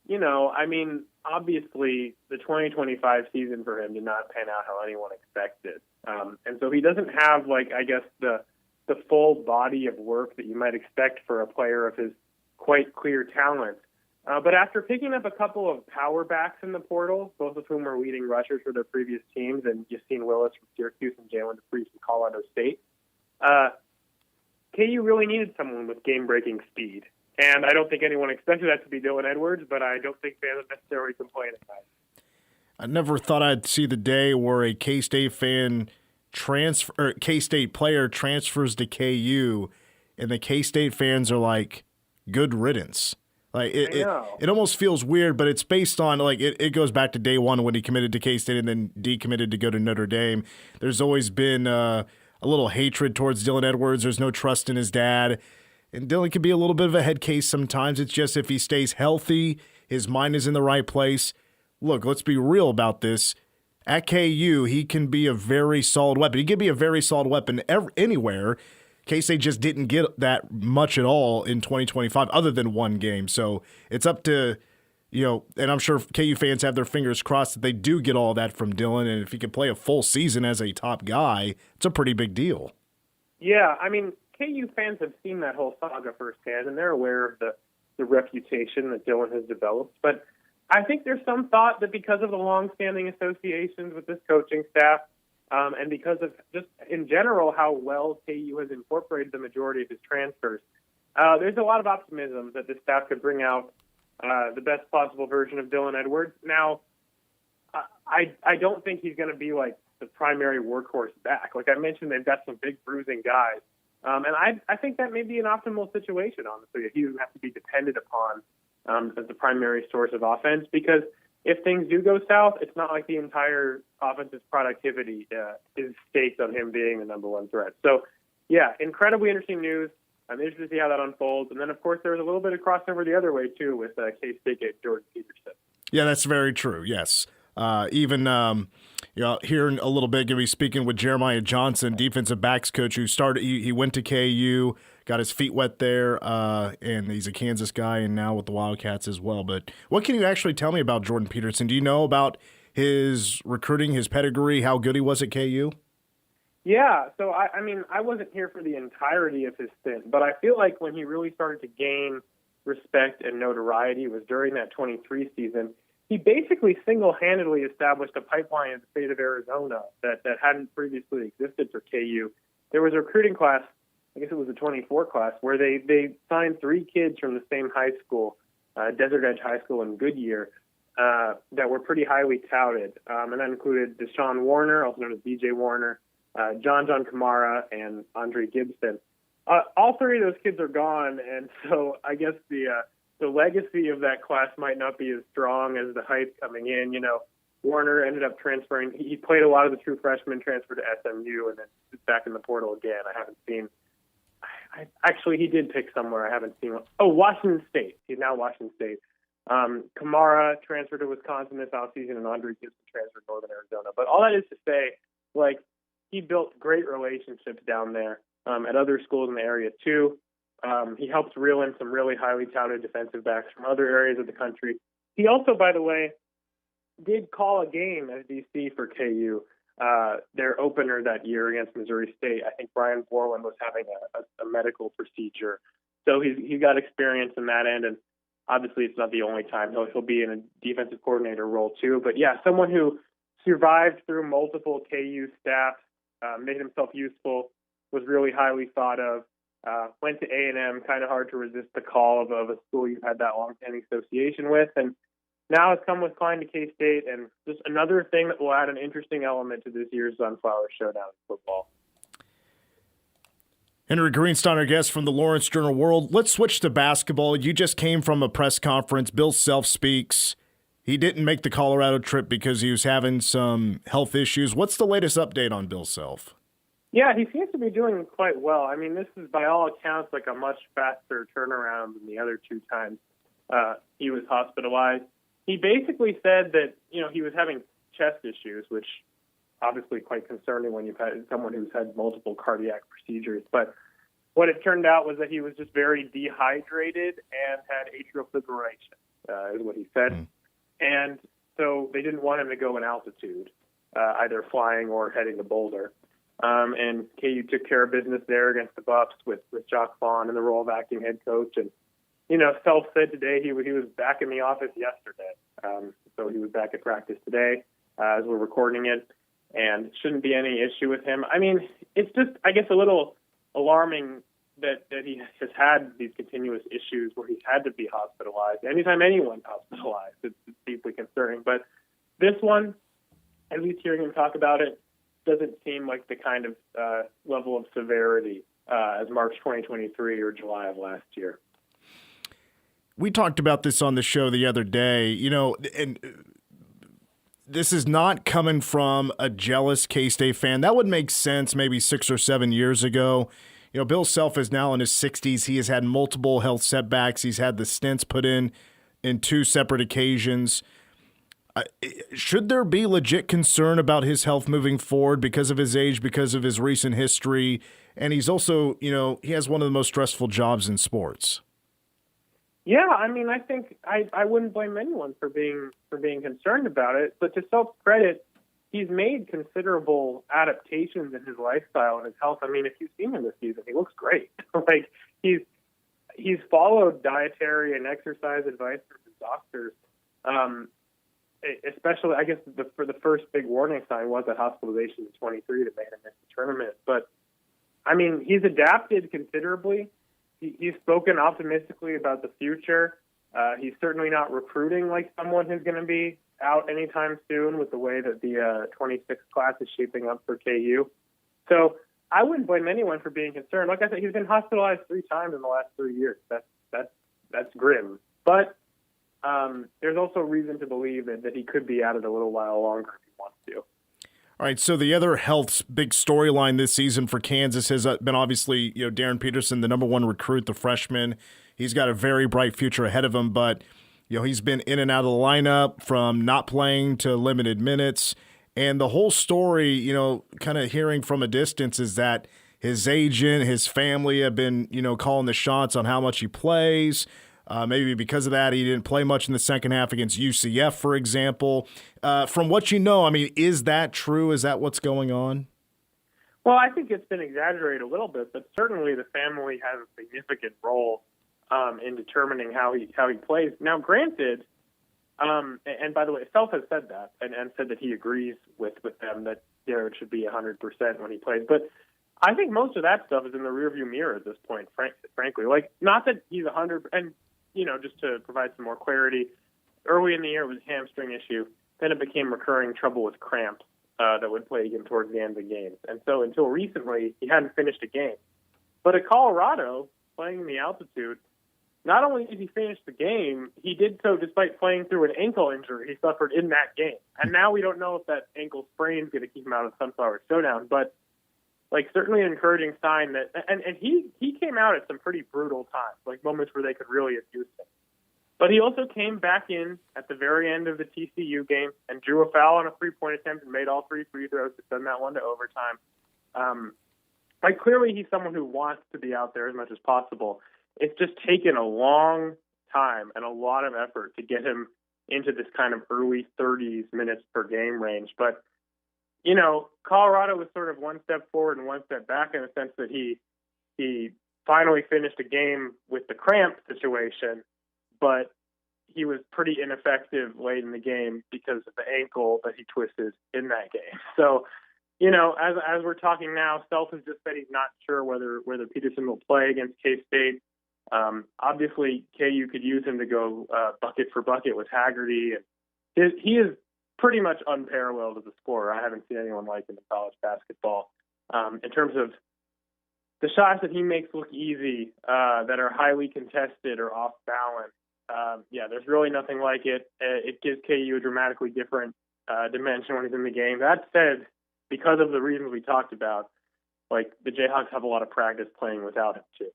you know, I mean, obviously the 2025 season for him did not pan out how anyone expected. And so he doesn't have, like, I guess, the full body of work that you might expect for a player of his quite clear talent. But after picking up a couple of power backs in the portal, both of whom were leading rushers for their previous teams, and Yassine Willis from Syracuse and Jalen DeFries from Colorado State, KU really needed someone with game-breaking speed. And I don't think anyone expected that to be Dylan Edwards, but I don't think fans would necessarily complain about it. I never thought I'd see the day where a K-State K-State player transfers to KU, and the K-State fans are like, good riddance. Like it almost feels weird, but it's based on, like, it goes back to day one when he committed to K-State and then decommitted to go to Notre Dame. There's always been a little hatred towards Dylan Edwards. There's no trust in his dad. And Dylan can be a little bit of a head case sometimes. It's just if he stays healthy, his mind is in the right place. Look, let's be real about this. At KU, he can be a very solid weapon. He can be a very solid weapon anywhere. K-State just didn't get that much at all in 2025 other than one game. So it's up to, you know, and I'm sure KU fans have their fingers crossed that they do get all that from Dylan. And if he can play a full season as a top guy, it's a pretty big deal. Yeah, I mean, KU fans have seen that whole saga firsthand, and they're aware of the reputation that Dylan has developed. But I think there's some thought that because of the long-standing associations with this coaching staff, and because of just in general how well KU has incorporated the majority of his transfers, there's a lot of optimism that this staff could bring out the best possible version of Dylan Edwards. Now, I don't think he's going to be like the primary workhorse back. Like I mentioned, they've got some big bruising guys. And I think that may be an optimal situation, honestly, if he doesn't have to be depended upon as the primary source of offense, because if things do go south, it's not like the entire offense's productivity is staked on him being the number one threat. So, yeah, incredibly interesting news. I'm interested to see how that unfolds. And then, of course, there was a little bit of crossover the other way, too, with K-State get Jordan Peterson. Yeah, that's very true, yes. Even here in a little bit, going to be speaking with Jeremiah Johnson, defensive backs coach, who started. He went to KU, got his feet wet there, and he's a Kansas guy, and now with the Wildcats as well. But what can you actually tell me about Jordan Peterson? Do you know about his recruiting, his pedigree, how good he was at KU? Yeah, so I mean, I wasn't here for the entirety of his stint, but I feel like when he really started to gain respect and notoriety was during that 23 season. He basically single-handedly established a pipeline in the state of Arizona that hadn't previously existed for KU. There was a recruiting class, I guess it was a 24 class, where they signed 3 kids from the same high school, Desert Edge High School in Goodyear, that were pretty highly touted. And that included Deshaun Warner, also known as DJ Warner, John Kamara, and Andre Gibson. All 3 of those kids are gone, and so I guess the legacy of that class might not be as strong as the hype coming in. You know, Warner ended up transferring. He played a lot of the true freshmen, transferred to SMU, and then back in the portal again. I haven't seen. Actually, he did pick somewhere. I haven't seen one. Oh, Washington State. He's now Washington State. Kamara transferred to Wisconsin this offseason, and Andre Gibson transferred to Northern Arizona. But all that is to say, like, he built great relationships down there at other schools in the area, too. He helped reel in some really highly touted defensive backs from other areas of the country. He also, by the way, did call a game as DC for KU, their opener that year against Missouri State. I think Brian Borland was having a medical procedure. So he got experience in that end, and obviously it's not the only time. He'll be in a defensive coordinator role too. But yeah, someone who survived through multiple KU staffs, made himself useful, was really highly thought of, went to A&M, kind of hard to resist the call of a school you've had that long-standing association with, and now has come with Klein to K-State, and just another thing that will add an interesting element to this year's Sunflower Showdown in football. Henry Greenstein, our guest from the Lawrence Journal-World. Let's switch to basketball. You just came from a press conference. Bill Self speaks. He didn't make the Colorado trip because he was having some health issues. What's the latest update on Bill Self? Yeah, he seems to be doing quite well. I mean, this is by all accounts like a much faster turnaround than the other two times he was hospitalized. He basically said that, he was having chest issues, which obviously quite concerning when you've had someone who's had multiple cardiac procedures. But what it turned out was that he was just very dehydrated and had atrial fibrillation, is what he said. And so they didn't want him to go in altitude, either flying or heading to Boulder. And KU took care of business there against the Buffs with Jock Vaughn in the role of acting head coach. And, Self said today he was back in the office yesterday. So he was back at practice today as we're recording it. And shouldn't be any issue with him. I mean, it's just, I guess, a little alarming that he has had these continuous issues where he's had to be hospitalized. Anytime anyone's hospitalized, it's deeply concerning. But this one, at least hearing him talk about it, doesn't seem like the kind of level of severity as March 2023 or July of last year. We talked about this on the show the other day, and this is not coming from a jealous K-State fan. That would make sense maybe 6 or 7 years ago. Bill Self is now in his 60s. He has had multiple health setbacks. He's had the stents put in 2 separate occasions. Should there be legit concern about his health moving forward because of his age, because of his recent history? And he's also, he has one of the most stressful jobs in sports. Yeah, I mean, I think I wouldn't blame anyone for being concerned about it. But to Self's credit, he's made considerable adaptations in his lifestyle and his health. I mean, if you've seen him this season, he looks great. Like he's followed dietary and exercise advice from his doctors. Especially, I guess, for the first big warning sign was that hospitalization in 23 that made him miss the tournament. But I mean, he's adapted considerably. He's spoken optimistically about the future. He's certainly not recruiting like someone who's going to be out anytime soon with the way that the 26 class is shaping up for KU. So I wouldn't blame anyone for being concerned. Like I said, he's been hospitalized 3 times in the last 3 years. That's grim. But there's also reason to believe that he could be at it a little while longer if he wants to. All right, so the other health big storyline this season for Kansas has been obviously, Darryn Peterson, the number 1 recruit, the freshman. He's got a very bright future ahead of him, but, he's been in and out of the lineup from not playing to limited minutes. And the whole story, kind of hearing from a distance is that his agent, his family have been, calling the shots on how much he plays. Maybe because of that, he didn't play much in the second half against UCF, for example. From what you know, I mean, is that true? Is that what's going on? Well, I think it's been exaggerated a little bit, but certainly the family has a significant role in determining how he plays. Now, granted, and by the way, Self has said that and said that he agrees with them that it should be 100% when he plays. But I think most of that stuff is in the rearview mirror at this point, frankly. Like, not that he's 100%, and just to provide some more clarity, early in the year it was a hamstring issue. Then it became recurring trouble with cramps that would plague him towards the end of the games. And so until recently, he hadn't finished a game. But at Colorado, playing in the altitude, not only did he finish the game, he did so despite playing through an ankle injury he suffered in that game. And now we don't know if that ankle sprain is going to keep him out of the Sunflower Showdown. But certainly an encouraging sign that, and he came out at some pretty brutal times, like moments where they could really have used him. But he also came back in at the very end of the TCU game and drew a foul on a three-point attempt and made all 3 free throws to send that one to overtime. Clearly he's someone who wants to be out there as much as possible. It's just taken a long time and a lot of effort to get him into this kind of early 30s minutes per game range. But, Colorado was sort of one step forward and one step back in the sense that he finally finished a game with the cramp situation, but he was pretty ineffective late in the game because of the ankle that he twisted in that game. So, as we're talking now, Self has just said he's not sure whether Peterson will play against K-State. Obviously, KU could use him to go bucket for bucket with Haggerty. And he is pretty much unparalleled as a scorer. I haven't seen anyone like him in college basketball. In terms of the shots that he makes look easy, that are highly contested or off balance, there's really nothing like it. It gives KU a dramatically different dimension when he's in the game. That said, because of the reasons we talked about, the Jayhawks have a lot of practice playing without him too.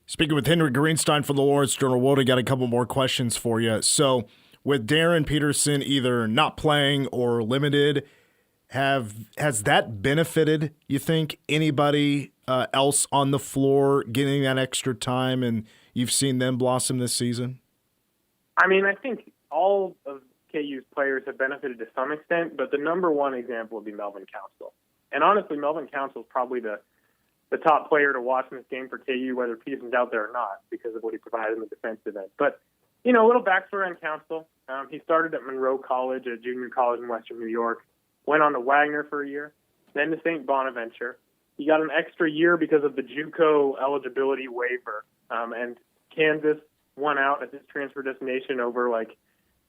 Speaking with Henry Greenstein from the Lawrence Journal-Wood, got a couple more questions for you. So, with Darryn Peterson either not playing or limited, has that benefited, you think, anybody else on the floor getting that extra time, and you've seen them blossom this season? I think all of KU's players have benefited to some extent, but the number one example would be Melvin Council. And honestly, Melvin Council is probably the top player to watch in this game for KU, whether Peterson's out there or not, because of what he provided in the defensive end. But, a little backstory on Council. He started at Monroe College, a junior college in Western New York, went on to Wagner for a year, then to St. Bonaventure. He got an extra year because of the JUCO eligibility waiver, and Kansas won out as his transfer destination over,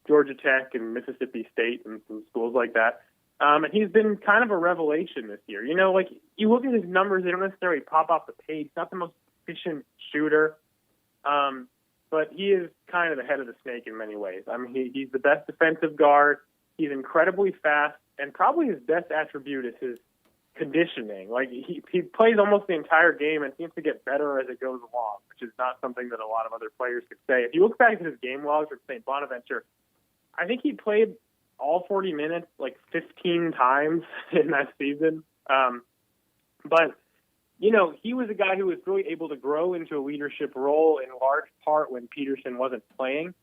Georgia Tech and Mississippi State and some schools like that. And he's been kind of a revelation this year. You look at his numbers, they don't necessarily pop off the page. He's not the most efficient shooter, but he is kind of the head of the snake in many ways. He's the best defensive guard. He's incredibly fast, and probably his best attribute is his conditioning. He plays almost the entire game and seems to get better as it goes along, which is not something that a lot of other players could say. If you look back at his game logs from St. Bonaventure, I think he played all 40 minutes 15 times in that season. But, he was a guy who was really able to grow into a leadership role in large part when Peterson wasn't playing.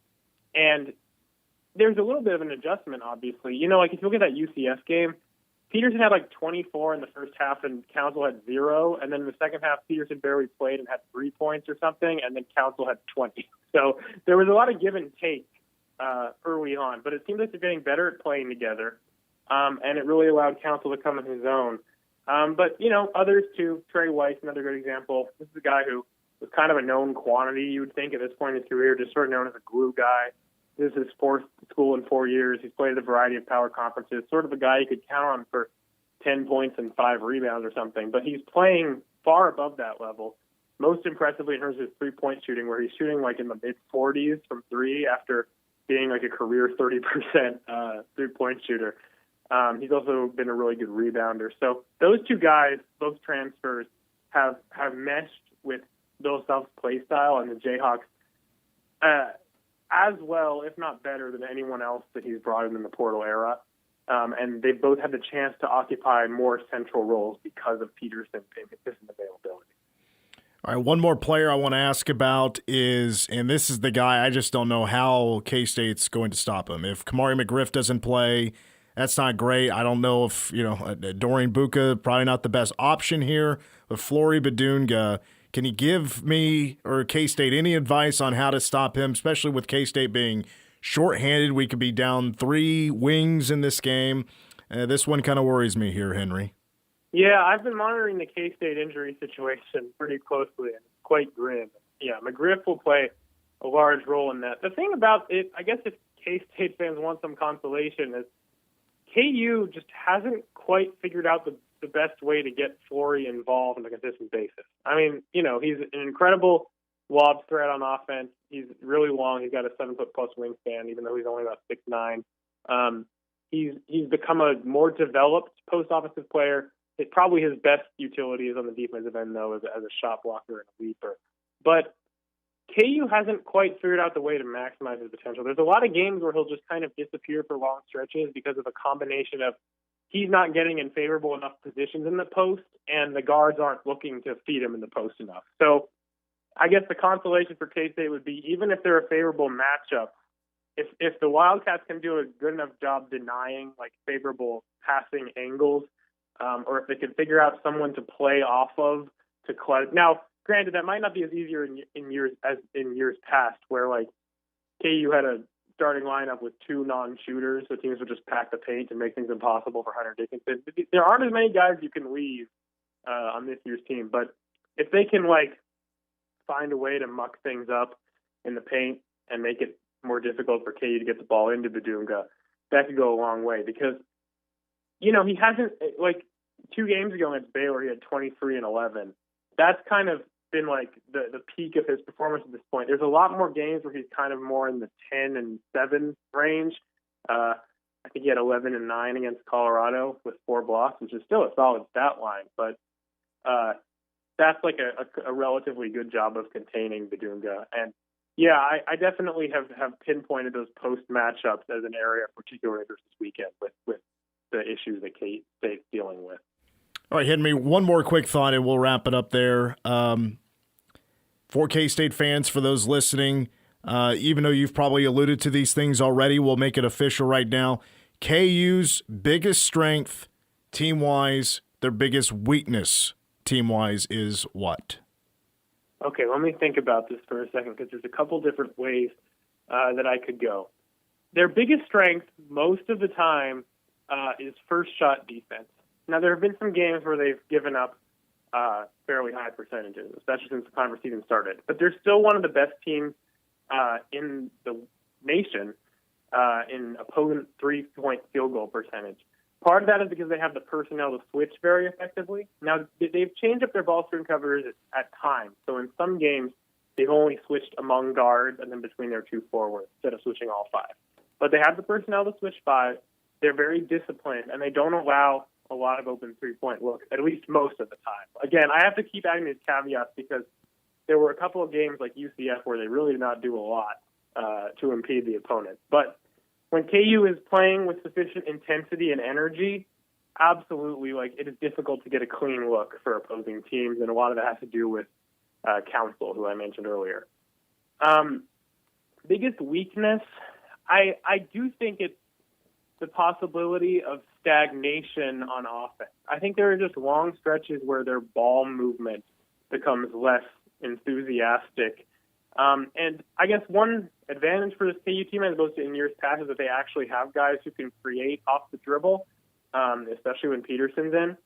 And there's a little bit of an adjustment, obviously. If you look at that UCF game, Peterson had 24 in the first half and Council had 0. And then in the second half, Peterson barely played and had 3 points or something. And then Council had 20. So there was a lot of give and take early on, but it seems like they're getting better at playing together, and it really allowed Council to come in his own. But, others too. Trey Weiss, another good example. This is a guy who was kind of a known quantity, you would think, at this point in his career, just sort of known as a glue guy. This is his fourth school in 4 years. He's played a variety of power conferences, sort of a guy you could count on for 10 points and 5 rebounds or something, but he's playing far above that level. Most impressively in terms of his three-point shooting, where he's shooting in the mid-40s from 3 after being a career 30% three-point shooter. He's also been a really good rebounder. So those two guys, both transfers, have meshed with Bill Self's play style and the Jayhawks as well, if not better, than anyone else that he's brought in the portal era. And they both had the chance to occupy more central roles because of Peterson's inconsistent availability. All right, one more player I want to ask about is, and this is the guy I just don't know how K-State's going to stop him. If Kamari McGriff doesn't play, that's not great. I don't know if, Dorian Buka, probably not the best option here. But Flory Badunga, can you give me or K-State any advice on how to stop him, especially with K-State being shorthanded? We could be down 3 wings in this game. This one kind of worries me here, Henry. Yeah, I've been monitoring the K-State injury situation pretty closely, and it's quite grim. Yeah, McGriff will play a large role in that. The thing about it, I guess if K-State fans want some consolation, is KU just hasn't quite figured out the best way to get Flory involved on a consistent basis. He's an incredible lob threat on offense. He's really long. He's got a 7-foot-plus wingspan, even though he's only about 6'9". He's become a more developed post-offensive player. Probably his best utility is on the defensive end, though, as a shot blocker and a leaper. But KU hasn't quite figured out the way to maximize his potential. There's a lot of games where he'll just kind of disappear for long stretches because of a combination of he's not getting in favorable enough positions in the post, and the guards aren't looking to feed him in the post enough. So I guess the consolation for K-State would be, even if they're a favorable matchup, if the Wildcats can do a good enough job denying like favorable passing angles, or if they can figure out someone to play off of to clutch. Now, granted, that might not be as easier in years past, where like KU had a starting lineup with 2 non-shooters, so teams would just pack the paint and make things impossible for Hunter Dickinson. There aren't as many guys you can leave on this year's team, but if they can like find a way to muck things up in the paint and make it more difficult for KU to get the ball into Badunga, that could go a long way. Because, you know, he hasn't, like 2 games ago against Baylor, he had 23 and 11. That's kind of been like the peak of his performance at this point. There's a lot more games where he's kind of more in the 10 and 7 range. I think he had 11 and 9 against Colorado with 4 blocks, which is still a solid stat line. But that's like a relatively good job of containing Badunga. And yeah, I definitely have pinpointed those post matchups as an area of particular interest this weekend with the issues that K-State's dealing with. All right, Henry, one more quick thought and we'll wrap it up there. For K-State fans, for those listening, even though you've probably alluded to these things already, we'll make it official right now. KU's biggest strength team-wise, their biggest weakness team-wise is what? Okay, let me think about this for a second, because there's a couple different ways that I could go. Their biggest strength most of the time is first shot defense. Now, there have been some games where they've given up fairly high percentages, especially since the conference season started. But they're still one of the best teams in the nation in opponent 3-point field goal percentage. Part of that is because they have the personnel to switch very effectively. Now, they've changed up their ball screen covers at times. So in some games, they've only switched among guards and then between their 2 forwards instead of switching all 5. But they have the personnel to switch 5. They're very disciplined, and they don't allow a lot of open 3-point looks, at least most of the time. Again, I have to keep adding these caveats because there were a couple of games like UCF where they really did not do a lot to impede the opponent. But when KU is playing with sufficient intensity and energy, absolutely, like, it is difficult to get a clean look for opposing teams, and a lot of that has to do with Council, who I mentioned earlier. Biggest weakness, I do think it's the possibility of stagnation on offense. I think there are just long stretches where their ball movement becomes less enthusiastic. And I guess one advantage for this KU team as opposed to in years past is that they actually have guys who can create off the dribble, especially when Peterson's in.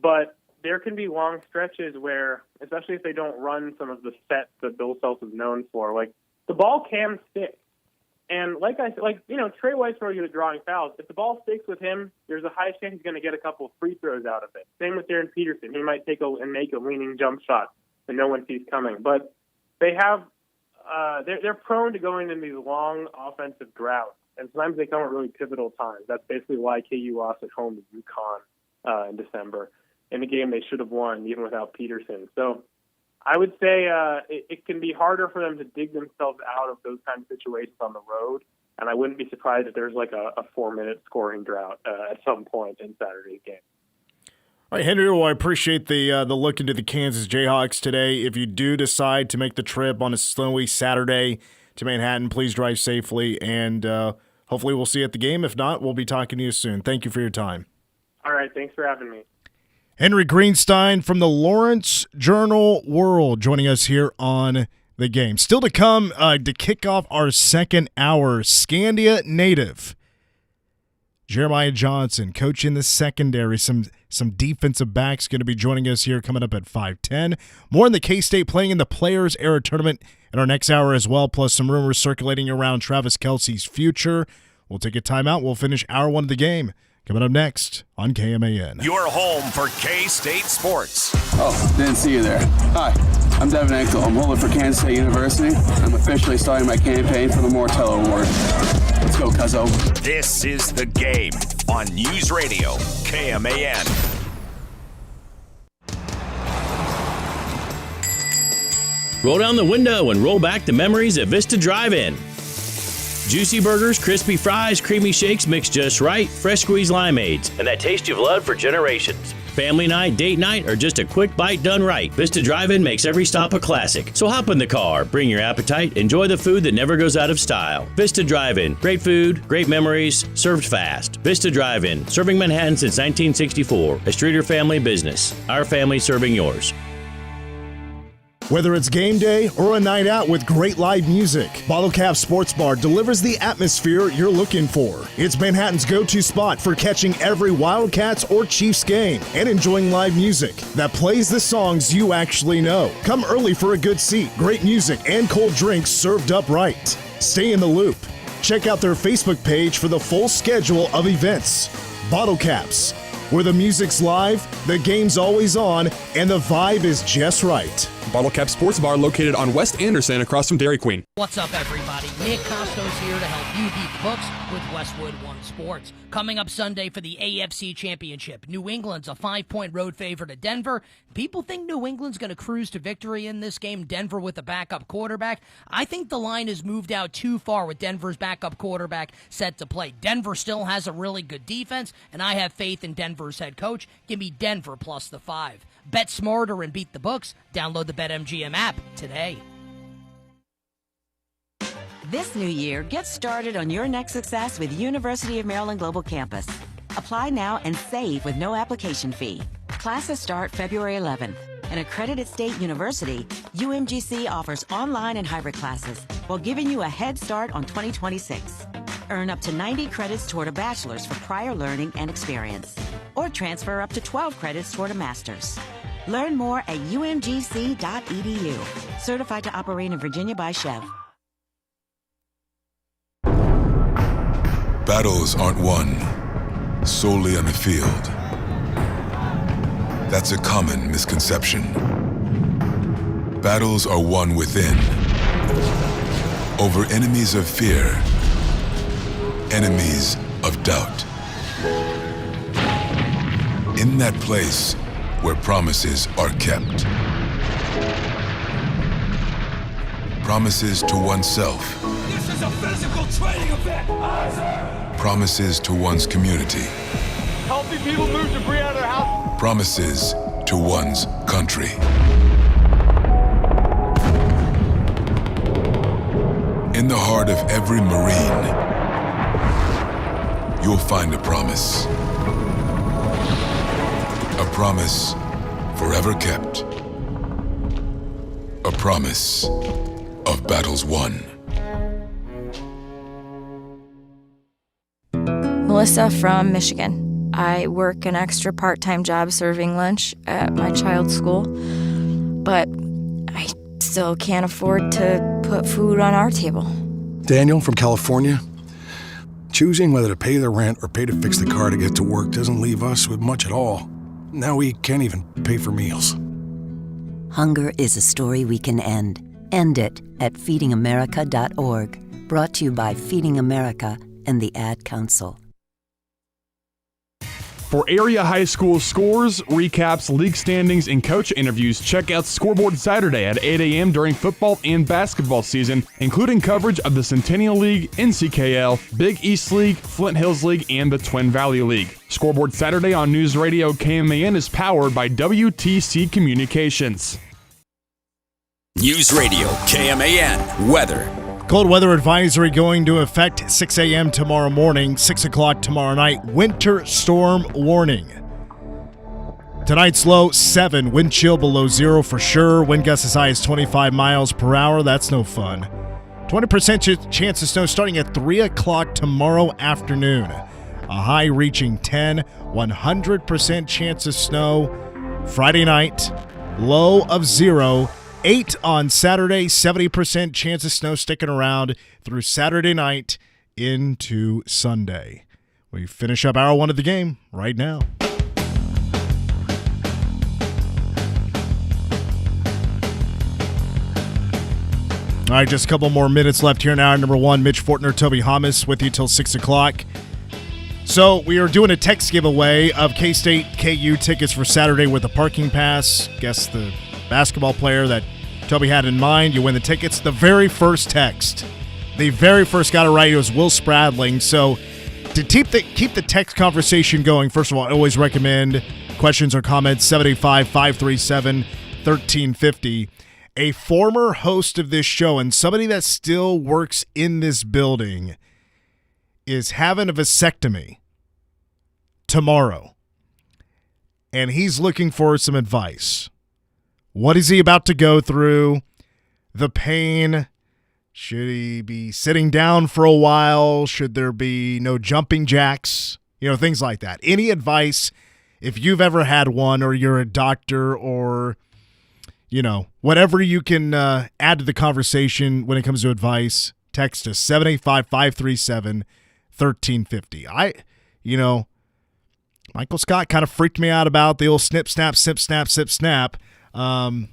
But there can be long stretches where, especially if they don't run some of the sets that Bill Self is known for, like the ball can stick. And like I said, Trey White's really good at drawing fouls. If the ball sticks with him, there's a high chance he's going to get a couple of free throws out of it. Same with Darryn Peterson. He might make a leaning jump shot that no one sees coming. But they have they're prone to going in these long offensive droughts, and sometimes they come at really pivotal times. That's basically why KU lost at home to UConn in December in a game they should have won even without Peterson. So I would say it can be harder for them to dig themselves out of those kinds of situations on the road, and I wouldn't be surprised if there's like a 4-minute scoring drought at some point in Saturday's game. All right, Henry, well, I appreciate the look into the Kansas Jayhawks today. If you do decide to make the trip on a snowy Saturday to Manhattan, please drive safely, and hopefully we'll see you at the game. If not, we'll be talking to you soon. Thank you for your time. All right, thanks for having me. Henry Greenstein from the Lawrence Journal-World joining us here on The Game. Still to come to kick off our second hour, Scandia native Jeremiah Johnson, coach in the secondary, some defensive backs going to be joining us here coming up at 5:10. More on the K-State playing in the Players Era Tournament in our next hour as well, plus some rumors circulating around Travis Kelce's future. We'll take a timeout. We'll finish hour 1 of the game. Coming up next on KMAN. Your home for K-State sports. Oh, didn't see you there. Hi, I'm Devin Enkel. I'm holder for Kansas State University. I'm officially starting my campaign for the Mortello Award. Let's go, Cuzzo. This is The Game on News Radio KMAN. Roll down the window and roll back the memories at Vista Drive-In. Juicy burgers, crispy fries, creamy shakes mixed just right, fresh squeezed limeades, and that taste you've loved for generations. Family night, date night, or just a quick bite done right, Vista Drive-In makes every stop a classic. So hop in the car, bring your appetite, enjoy the food that never goes out of style. Vista Drive-In, great food, great memories, served fast. Vista Drive-In, serving Manhattan since 1964, a Streeter family business. Our family serving yours. Whether it's game day or a night out with great live music, Bottle Cap Sports Bar delivers the atmosphere you're looking for. It's Manhattan's go-to spot for catching every Wildcats or Chiefs game and enjoying live music that plays the songs you actually know. Come early for a good seat, great music, and cold drinks served up right. Stay in the loop. Check out their Facebook page for the full schedule of events. Bottle Caps, where the music's live, the game's always on, and the vibe is just right. Bottle Cap Sports Bar located on West Anderson across from Dairy Queen. What's up, everybody? Nick Costo's here to help you beat the books with Westwood One Sports. Coming up Sunday for the AFC Championship, New England's a 5-point road favorite at Denver. People think New England's going to cruise to victory in this game. Denver with a backup quarterback. I think the line has moved out too far with Denver's backup quarterback set to play. Denver still has a really good defense, and I have faith in Denver's head coach. Give me Denver plus the 5. Bet smarter and beat the books. Download the BetMGM app today. This new year, get started on your next success with University of Maryland Global Campus. Apply now and save with no application fee. Classes start February 11th. An accredited state university, UMGC offers online and hybrid classes while giving you a head start on 2026. Earn up to 90 credits toward a bachelor's for prior learning and experience, or transfer up to 12 credits toward a master's. Learn more at umgc.edu. Certified to operate in Virginia by Chev. Battles aren't won solely on the field. That's a common misconception. Battles are won within, over enemies of fear, enemies of doubt. In that place where promises are kept. Promises to oneself. This is a physical training event. Promises to one's community. Healthy people move debris out of their house. Promises to one's country. In the heart of every Marine, you'll find a promise. A promise forever kept. A promise of battles won. Melissa from Michigan. I work an extra part-time job serving lunch at my child's school, but I still can't afford to put food on our table. Daniel from California. Choosing whether to pay the rent or pay to fix the car to get to work doesn't leave us with much at all. Now we can't even pay for meals. Hunger is a story we can end. End it at feedingamerica.org. Brought to you by Feeding America and the Ad Council. For area high school scores, recaps, league standings, and coach interviews, check out Scoreboard Saturday at 8 a.m. during football and basketball season, including coverage of the Centennial League, NCKL, Big East League, Flint Hills League, and the Twin Valley League. Scoreboard Saturday on News Radio KMAN is powered by WTC Communications. News Radio KMAN weather. Cold weather advisory going to effect 6 a.m. tomorrow morning, 6 o'clock tomorrow night. Winter storm warning. Tonight's low 7, wind chill below 0 for sure. Wind gusts as high as 25 miles per hour. That's no fun. 20% chance of snow starting at 3 o'clock tomorrow afternoon. A high reaching 10, 100% chance of snow Friday night. Low of 0. 8 on Saturday, 70% chance of snow sticking around through Saturday night into Sunday. We finish up hour 1 of the game right now. All right, just a couple more minutes left here in hour number 1. Mitch Fortner, Toby Hamas with you till 6 o'clock. So we are doing a text giveaway of K-State KU tickets for Saturday with a parking pass. Guess the basketball player that Toby had in mind. You win the tickets. The very first text, the very first got it right, it was Will Spradling. So to keep the text conversation going, first of all, I always recommend questions or comments, 785-537-1350. A former host of this show and somebody that still works in this building is having a vasectomy tomorrow. And he's looking for some advice. What is he about to go through? The pain. Should he be sitting down for a while? Should there be no jumping jacks? Things like that. Any advice, if you've ever had one or you're a doctor or, whatever you can add to the conversation when it comes to advice, text us 785-537-1350. Michael Scott kind of freaked me out about the old snip, snap, sip, snap, sip, snap. I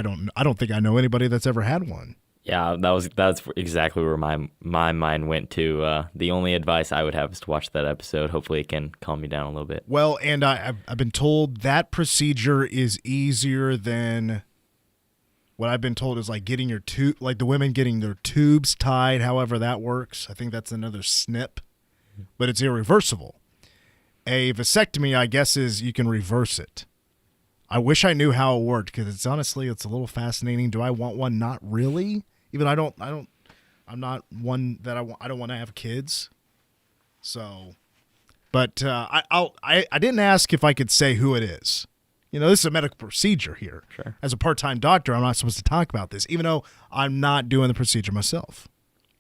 don't think I know anybody that's ever had one. Yeah, that's exactly where my mind went to. The only advice I would have is to watch that episode. Hopefully it can calm me down a little bit. Well, and I've been told that procedure is easier than what I've been told is like getting your like the women getting their tubes tied, however that works. I think that's another snip, but it's irreversible. A vasectomy, I guess, is you can reverse it. I wish I knew how it worked because it's a little fascinating. Do I want one? Not really. Even I'm not one that I don't want to have kids. So, but I didn't ask if I could say who it is. This is a medical procedure here. Sure. As a part-time doctor, I'm not supposed to talk about this, even though I'm not doing the procedure myself.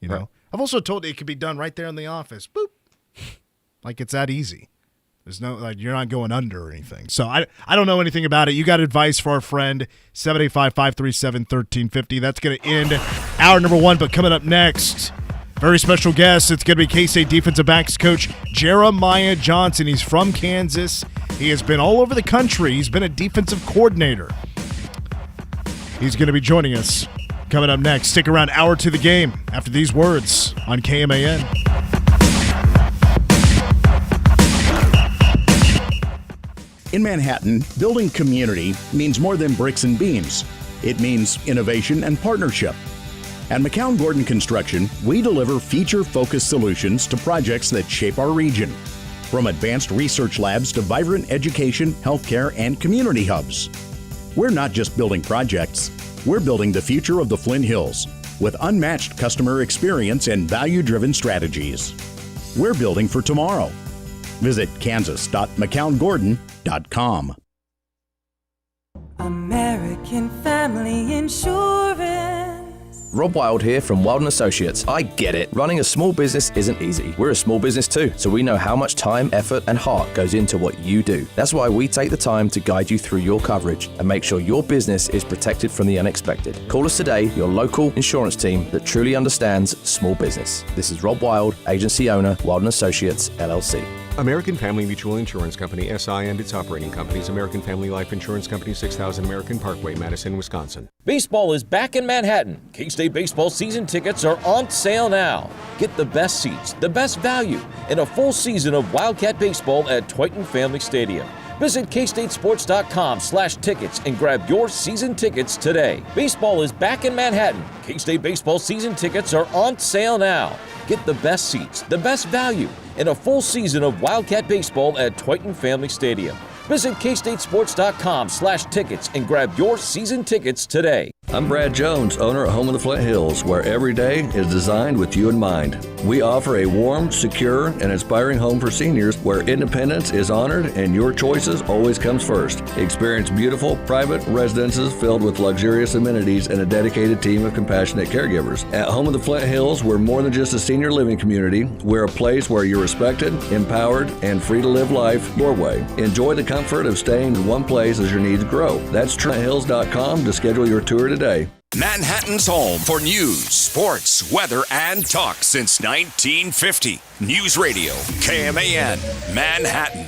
Right. I've also told it could be done right there in the office. Boop. Like it's that easy. There's no, you're not going under or anything. So I don't know anything about it. You got advice for our friend, 785-537-1350. That's going to end hour number 1. But coming up next, very special guest. It's going to be K-State defensive backs coach Jeremiah Johnson. He's from Kansas. He has been all over the country. He's been a defensive coordinator. He's going to be joining us coming up next. Stick around, hour to the game after these words on KMAN. In Manhattan, building community means more than bricks and beams. It means innovation and partnership. At McCown Gordon Construction, we deliver feature-focused solutions to projects that shape our region. From advanced research labs to vibrant education, healthcare, and community hubs. We're not just building projects, we're building the future of the Flint Hills with unmatched customer experience and value-driven strategies. We're building for tomorrow. Visit kansas.mccown-gordon.com. American Family Insurance. Rob Wild here from Wild & Associates. I get it. Running a small business isn't easy. We're a small business too, so we know how much time, effort, and heart goes into what you do. That's why we take the time to guide you through your coverage and make sure your business is protected from the unexpected. Call us today, your local insurance team that truly understands small business. This is Rob Wild, agency owner, Wild & Associates, LLC. American Family Mutual Insurance Company, SI, and its operating companies. American Family Life Insurance Company, 6000 American Parkway, Madison, Wisconsin. Baseball is back in Manhattan. K-State baseball season tickets are on sale now. Get the best seats, the best value, and a full season of Wildcat baseball at Twighton Family Stadium. Visit kstatesports.com/tickets and grab your season tickets today. Baseball is back in Manhattan. K-State baseball season tickets are on sale now. Get the best seats, the best value, and a full season of Wildcat baseball at Twighton Family Stadium. Visit kstatesports.com/tickets and grab your season tickets today. I'm Brad Jones, owner at Home of the Flint Hills, where every day is designed with you in mind. We offer a warm, secure, and inspiring home for seniors where independence is honored and your choices always comes first. Experience beautiful, private residences filled with luxurious amenities and a dedicated team of compassionate caregivers. At Home of the Flint Hills, we're more than just a senior living community. We're a place where you're respected, empowered, and free to live life your way. Enjoy the comfort of staying in one place as your needs grow. That's TrentHills.com to schedule your tour today. Manhattan's home for news, sports, weather, and talk since 1950. News Radio, KMAN, Manhattan.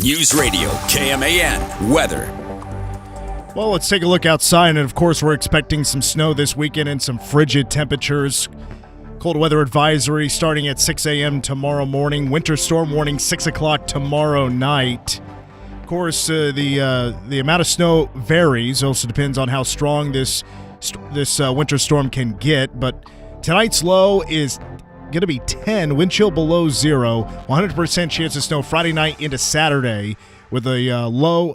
News Radio KMAN weather. Well, let's take a look outside, and of course we're expecting some snow this weekend and some frigid temperatures. Cold weather advisory starting at 6 a.m. tomorrow morning. Winter storm warning 6 o'clock tomorrow night. Of course, the amount of snow varies. Also depends on how strong this winter storm can get. But tonight's low is going to be 10, wind chill below 0, 100% chance of snow Friday night into Saturday. With a low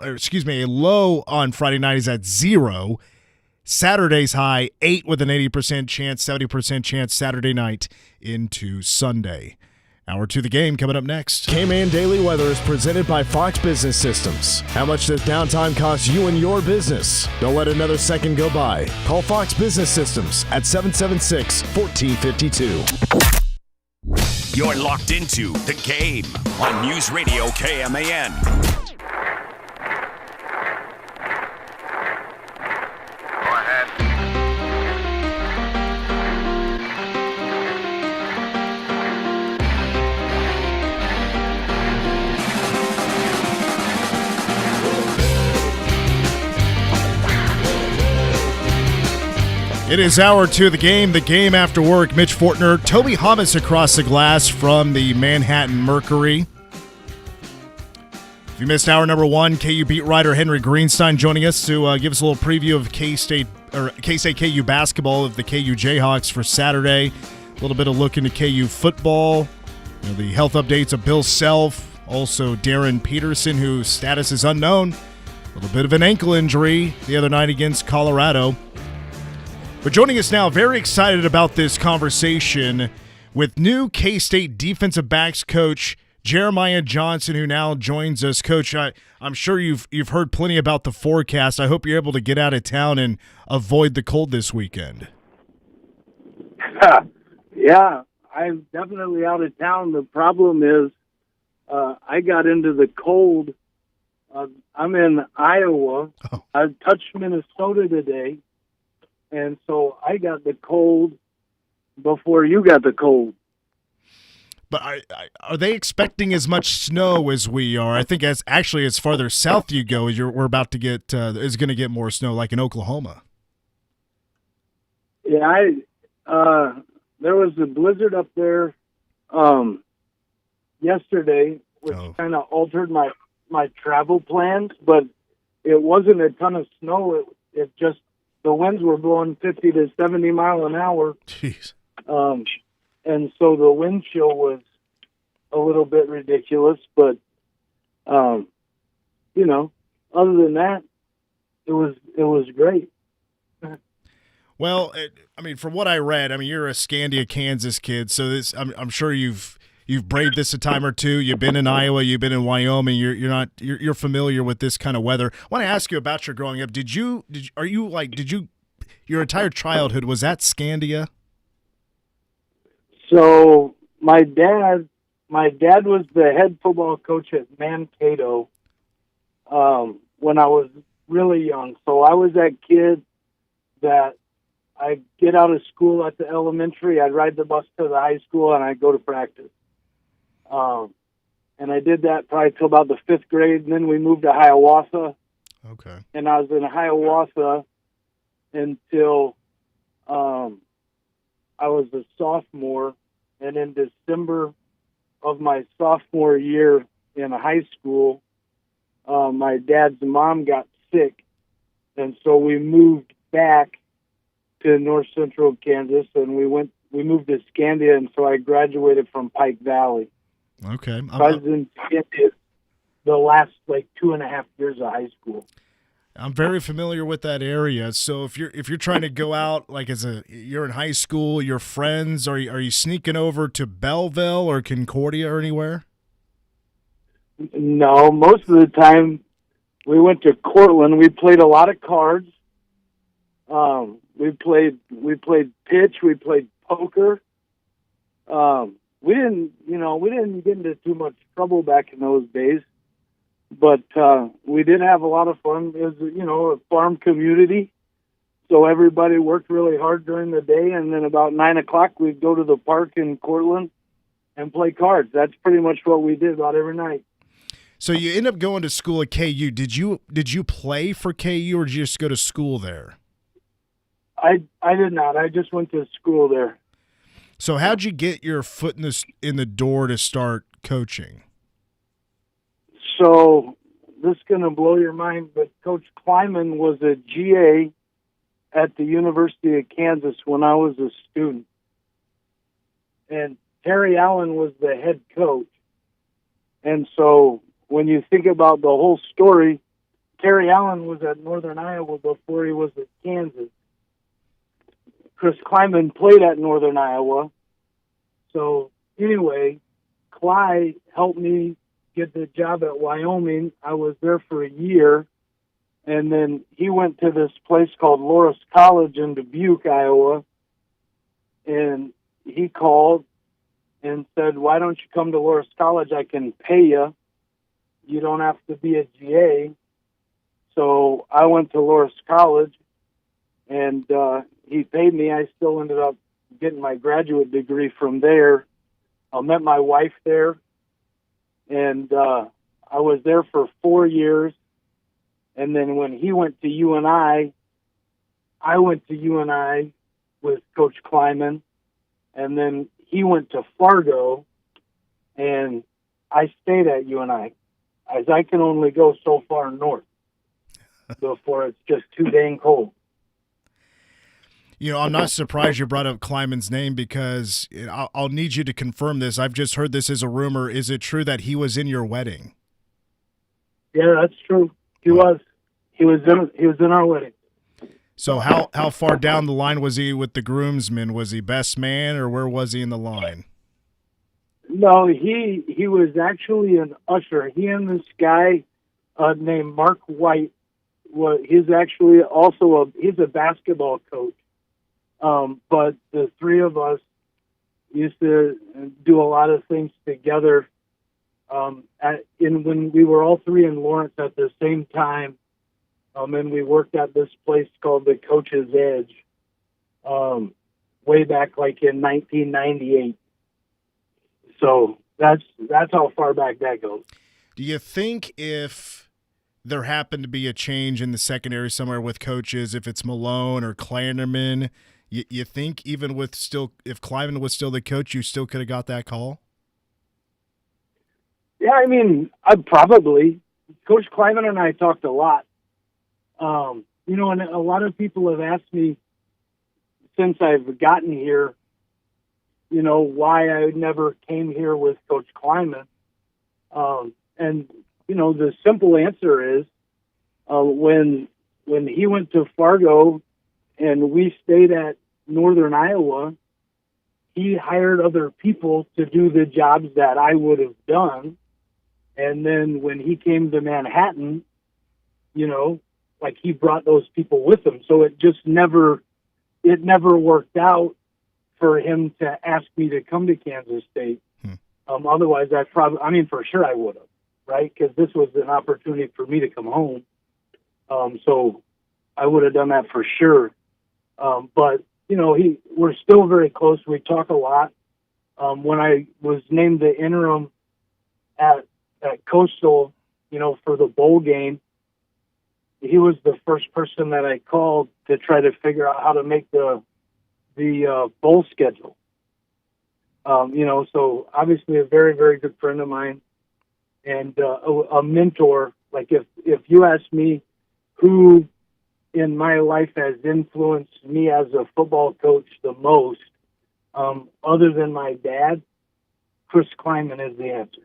on Friday night is at 0. Saturday's high, 8 with an 80% chance, 70% chance Saturday night into Sunday. Hour 2 the game coming up next. K-Man Daily Weather is presented by Fox Business Systems. How much does downtime cost you and your business? Don't let another second go by. Call Fox Business Systems at 776-1452. You're locked into The Game on News Radio KMAN. It is hour 2 of the game after work. Mitch Fortner, Toby Hummus across the glass from the Manhattan Mercury. If you missed hour number 1, KU beat writer Henry Greenstein joining us to give us a little preview of K-State KU basketball of the KU Jayhawks for Saturday. A little bit of look into KU football. The health updates of Bill Self, also Darryn Peterson, whose status is unknown. A little bit of an ankle injury the other night against Colorado. But joining us now, very excited about this conversation with new K-State defensive backs coach Jeremiah Johnson, who now joins us. Coach, I'm sure you've heard plenty about the forecast. I hope you're able to get out of town and avoid the cold this weekend. Yeah, I'm definitely out of town. The problem is I got into the cold. I'm in Iowa. Oh. I touched Minnesota today. And so I got the cold before you got the cold. But are they expecting as much snow as we are? I think as farther south you go, we're about to get is going to get more snow, like in Oklahoma. Yeah, there was a blizzard up there yesterday, which kind of altered my travel plans. But it wasn't a ton of snow. It just the winds were blowing 50 to 70 mile an hour. Jeez. And so the wind chill was a little bit ridiculous, but other than that, it was great. Well, from what I read, you're a Scandia, Kansas kid, so I'm sure you've braved this a time or two. You've been in Iowa, you've been in Wyoming. You're familiar with this kind of weather. I want to ask you about your growing up. Your entire childhood, was that Scandia? So my dad was the head football coach at Mankato when I was really young. So I was that kid that I'd get out of school at the elementary, I'd ride the bus to the high school, and I'd go to practice. And I did that probably till about the 5th grade, and then we moved to Hiawatha. Okay. And I was in Hiawatha until I was a sophomore, and in December of my sophomore year in high school, my dad's mom got sick, and so we moved back to north central Kansas, and we moved to Scandia, and so I graduated from Pike Valley. Okay. So I was in Scandia the last 2.5 years of high school. I'm very familiar with that area. So if you're trying to go out you're in high school, your friends, are you sneaking over to Belleville or Concordia or anywhere? No, most of the time we went to Cortland. We played a lot of cards. We played pitch. We played poker. We didn't get into too much trouble back in those days, but we did have a lot of fun. It was, a farm community, so everybody worked really hard during the day, and then about 9 o'clock we'd go to the park in Cortland and play cards. That's pretty much what we did about every night. So you end up going to school at KU. Did you play for KU or did you just go to school there? I did not. I just went to school there. So how'd you get your foot in the door to start coaching? So this is going to blow your mind, but Coach Kleiman was a GA at the University of Kansas when I was a student. And Terry Allen was the head coach. And so when you think about the whole story, Terry Allen was at Northern Iowa before he was at Kansas. Chris Kleiman played at Northern Iowa. So anyway, Clyde helped me get the job at Wyoming. I was there for a year. And then he went to this place called Loras College in Dubuque, Iowa. And he called and said, why don't you come to Loras College? I can pay you. You don't have to be a GA. So I went to Loras College, and he paid me. I still ended up getting my graduate degree from there. I met my wife there, and I was there for 4 years. And then when he went to UNI, I went to UNI with Coach Kleiman, and then he went to Fargo, and I stayed at UNI, as I can only go so far north before it's just too dang cold. You know, I'm not surprised you brought up Kleiman's name because I'll need you to confirm this. I've just heard this as a rumor. Is it true that he was in your wedding? Yeah, that's true. He was. He was in our wedding. So how far down the line was he with the groomsmen? Was he best man, or where was he in the line? No, he was actually an usher. He and this guy named Mark White. He's actually also he's a basketball coach. But the three of us used to do a lot of things together. When we were all three in Lawrence at the same time, and we worked at this place called the Coach's Edge, way back like in 1998. So that's how far back that goes. Do you think if there happened to be a change in the secondary somewhere with coaches, if it's Malone or Klanderman, you think even with if Kleiman was still the coach, you still could have got that call? Yeah, I mean, I'd probably. Coach Kleiman and I talked a lot. And a lot of people have asked me since I've gotten here, why I never came here with Coach Kleiman. The simple answer is when he went to Fargo and we stayed at Northern Iowa, he hired other people to do the jobs that I would have done. And then when he came to Manhattan, he brought those people with him. So it never worked out for him to ask me to come to Kansas State. Otherwise, for sure I would have, right? Because this was an opportunity for me to come home. So I would have done that for sure. But we're still very close. We talk a lot. When I was named the interim at Coastal, for the bowl game, he was the first person that I called to try to figure out how to make the bowl schedule. So obviously a very, very good friend of mine and a mentor. Like if you ask me who in my life has influenced me as a football coach the most, other than my dad, Chris Kleiman is the answer.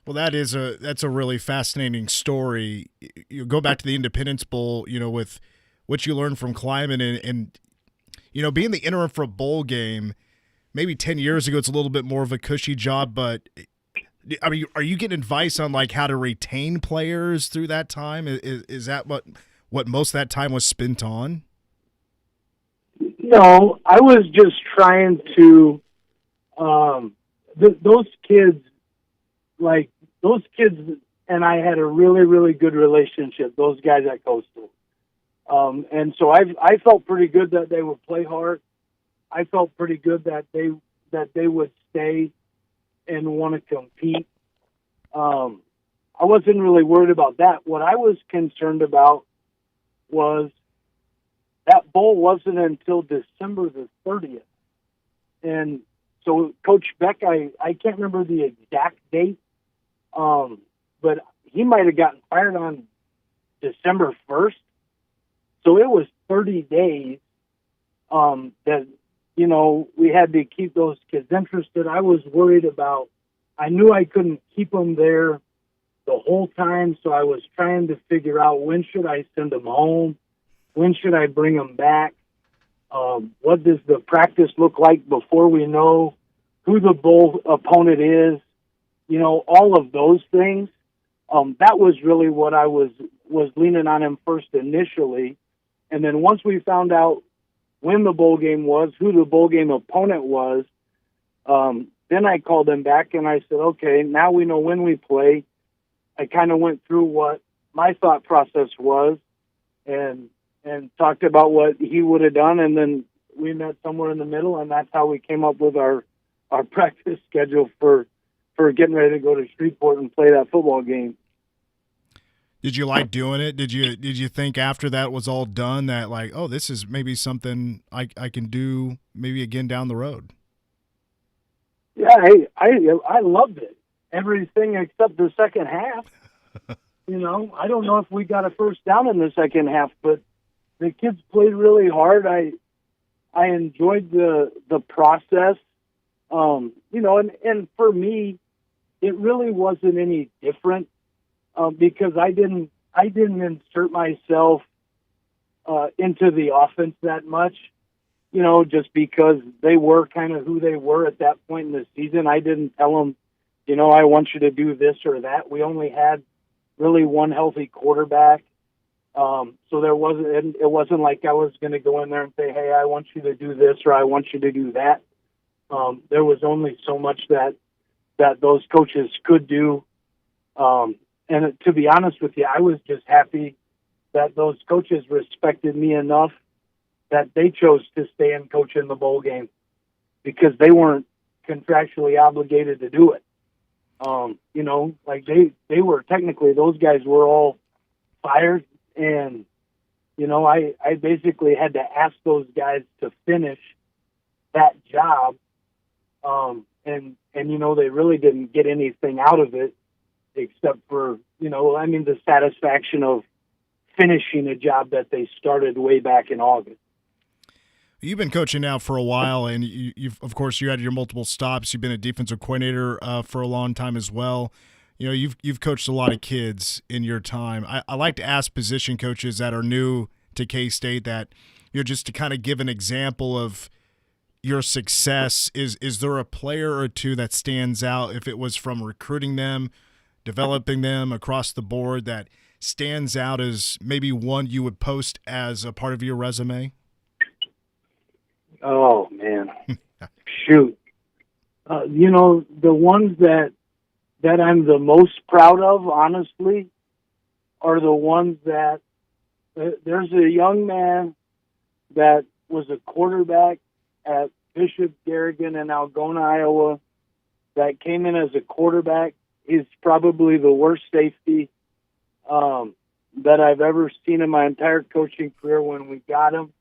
Well, that's a really fascinating story. You go back to the Independence Bowl, with what you learned from Kleiman and being the interim for a bowl game. Maybe 10 years ago, it's a little bit more of a cushy job, but I mean, are you getting advice on how to retain players through that time? Is that what most of that time was spent on? No, I was just trying to. Those kids and I had a really, really good relationship. Those guys at Coastal, and so I felt pretty good that they would play hard. I felt pretty good that they would stay and want to compete. I I wasn't really worried about that. What I was concerned about was that bowl wasn't until December the 30th. And so Coach Beck, I can't remember the exact date, but he might have gotten fired on December 1st. So it was 30 days that, you know, we had to keep those kids interested. I was worried about, I knew I couldn't keep them there the whole time, so I was trying to figure out when should I send them home, when should I bring them back, what does the practice look like before we know who the bowl opponent is, you know, all of those things. That was really what I was leaning on him first initially. And then once we found out when the bowl game was, who the bowl game opponent was, then I called him back and I said, okay, now we know when we play. I kind of went through what my thought process was and talked about what he would have done, and then we met somewhere in the middle, and that's how we came up with our practice schedule for getting ready to go to Shreveport and play that football game. Did you like doing it? Did you think after that was all done that, like, oh, this is maybe something I can do maybe again down the road? Yeah, I loved it. Everything except the second half. You know, I don't know if we got a first down in the second half, but the kids played really hard. I enjoyed the process. You know, and for me, it really wasn't any different because I didn't insert myself into the offense that much. You know, just because they were kind of who they were at that point in the season. I didn't tell them, you know, I want you to do this or that. We only had really one healthy quarterback. So it wasn't like I was going to go in there and say, hey, I want you to do this or I want you to do that. There was only so much that those coaches could do. And to be honest with you, I was just happy that those coaches respected me enough that they chose to stay and coach in the bowl game because they weren't contractually obligated to do it. You know, like they were technically, those guys were all fired, and, you know, I basically had to ask those guys to finish that job. And, you know, they really didn't get anything out of it except for, you know, I mean, the satisfaction of finishing a job that they started way back in August. You've been coaching now for a while, and you've, of course, you had your multiple stops. You've been a defensive coordinator for a long time as well. You know, you've coached a lot of kids in your time. I like to ask position coaches that are new to K-State that, you know, just to kind of give an example of your success. Is there a player or two that stands out, if it was from recruiting them, developing them across the board, that stands out as maybe one you would post as a part of your resume? Oh, man. Shoot. You know, the ones that I'm the most proud of, honestly, are the ones that there's a young man that was a quarterback at Bishop Garrigan in Algona, Iowa, that came in as a quarterback. He's probably the worst safety that I've ever seen in my entire coaching career when we got him.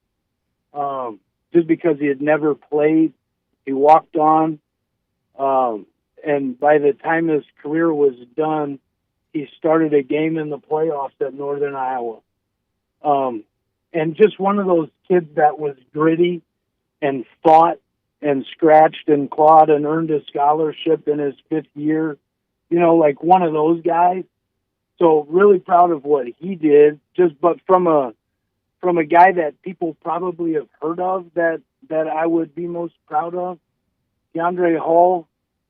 Just because he had never played, he walked on, and by the time his career was done, he started a game in the playoffs at Northern Iowa. And just one of those kids that was gritty and fought and scratched and clawed and earned a scholarship in his 5th year, you know, like one of those guys. So really proud of what he did, but from a guy that people probably have heard of that I would be most proud of. DeAndre Hall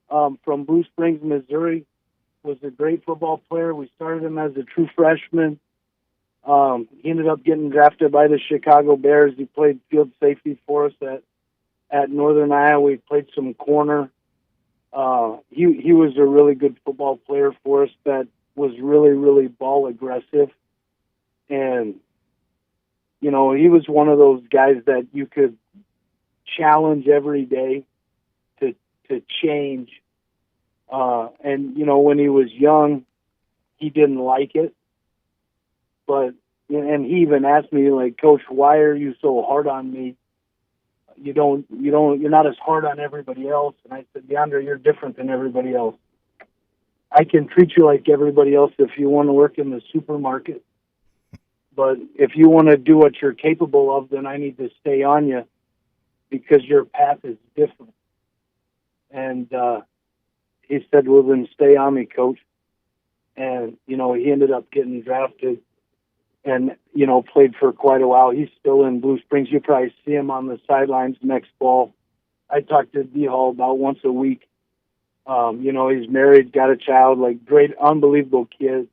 from Blue Springs, Missouri, was a great football player. We started him as a true freshman. He ended up getting drafted by the Chicago Bears. He played field safety for us at Northern Iowa. He played some corner. He was a really good football player for us that was really, really ball aggressive. And you know, he was one of those guys that you could challenge every day to change. And, you know, when he was young, he didn't like it. But, and he even asked me, like, Coach, why are you so hard on me? You're not as hard on everybody else. And I said, DeAndre, you're different than everybody else. I can treat you like everybody else if you want to work in the supermarket. But if you want to do what you're capable of, then I need to stay on you because your path is different. And he said, well, then stay on me, Coach. And, he ended up getting drafted and, played for quite a while. He's still in Blue Springs. You probably see him on the sidelines next fall. I talk to D-Hall about once a week. He's married, got a child, like great, unbelievable kid.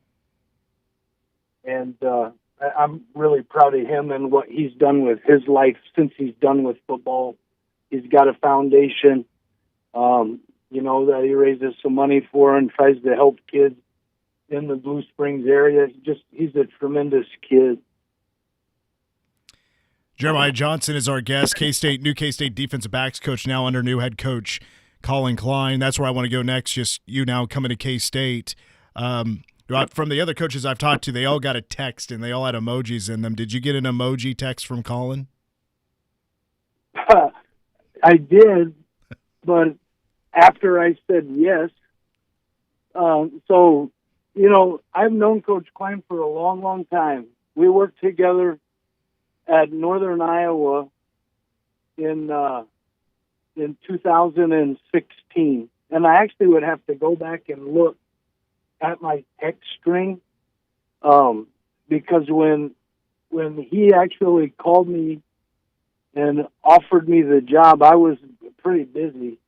And I'm really proud of him and what he's done with his life since he's done with football. He's got a foundation, that he raises some money for and tries to help kids in the Blue Springs area. He's a tremendous kid. Jeremiah Johnson is our guest, new K-State defensive backs coach, now under new head coach Colin Klein. That's where I want to go next, just you now coming to K-State. From the other coaches I've talked to, they all got a text and they all had emojis in them. Did you get an emoji text from Colin? I did, but after I said yes, I've known Coach Klein for a long, long time. We worked together at Northern Iowa in 2016, and I actually would have to go back and look at my text string because when he actually called me and offered me the job, I was pretty busy,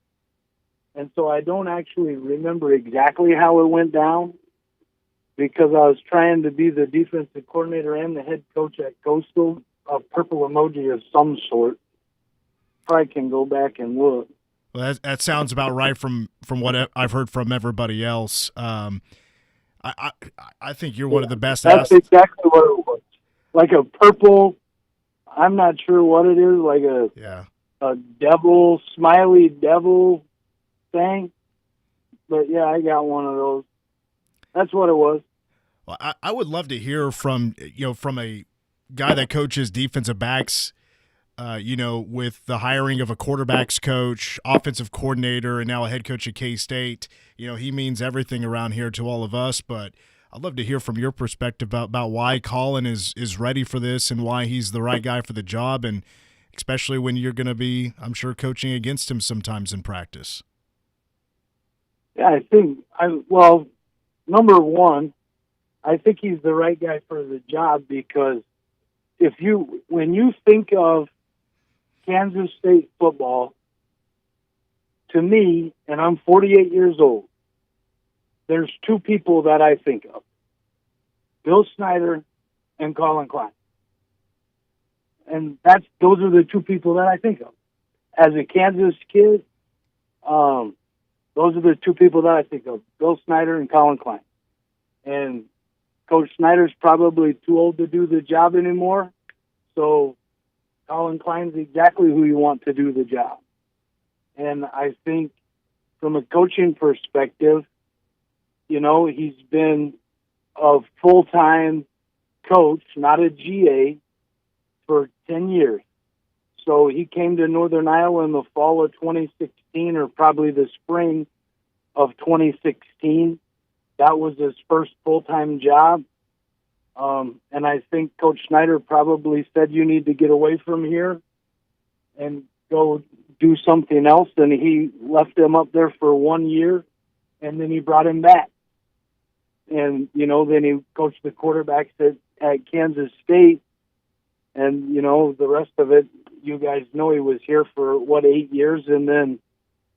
and so I don't actually remember exactly how it went down because I was trying to be the defensive coordinator and the head coach at Coastal. A purple emoji of some sort. Probably can go back and look. Well, that sounds about right from what I've heard from everybody else. I think you're one of the best. That's exactly what it was. Like a purple. I'm not sure what it is. Like a devil, smiley devil thing. But yeah, I got one of those. That's what it was. Well, I would love to hear from a guy that coaches defensive backs, with the hiring of a quarterbacks coach, offensive coordinator, and now a head coach at K-State. He means everything around here to all of us, but I'd love to hear from your perspective about why Colin is ready for this and why he's the right guy for the job, and especially when you're going to be, I'm sure, coaching against him sometimes in practice. Yeah, I think, number one, I think he's the right guy for the job because when you think of Kansas State football, to me, and I'm 48 years old, there's two people that I think of, Bill Snyder and Colin Klein. And those are the two people that I think of. As a Kansas kid, those are the two people that I think of, Bill Snyder and Colin Klein. And Coach Snyder's probably too old to do the job anymore, so Colin Klein's exactly who you want to do the job. And I think from a coaching perspective, he's been a full-time coach, not a GA, for 10 years. So he came to Northern Iowa in the fall of 2016 or probably the spring of 2016. That was his first full-time job. And I think Coach Snyder probably said, you need to get away from here and go do something else. And he left him up there for 1 year, and then he brought him back. And, then he coached the quarterbacks at Kansas State. And, the rest of it, you guys know he was here for, 8 years, and then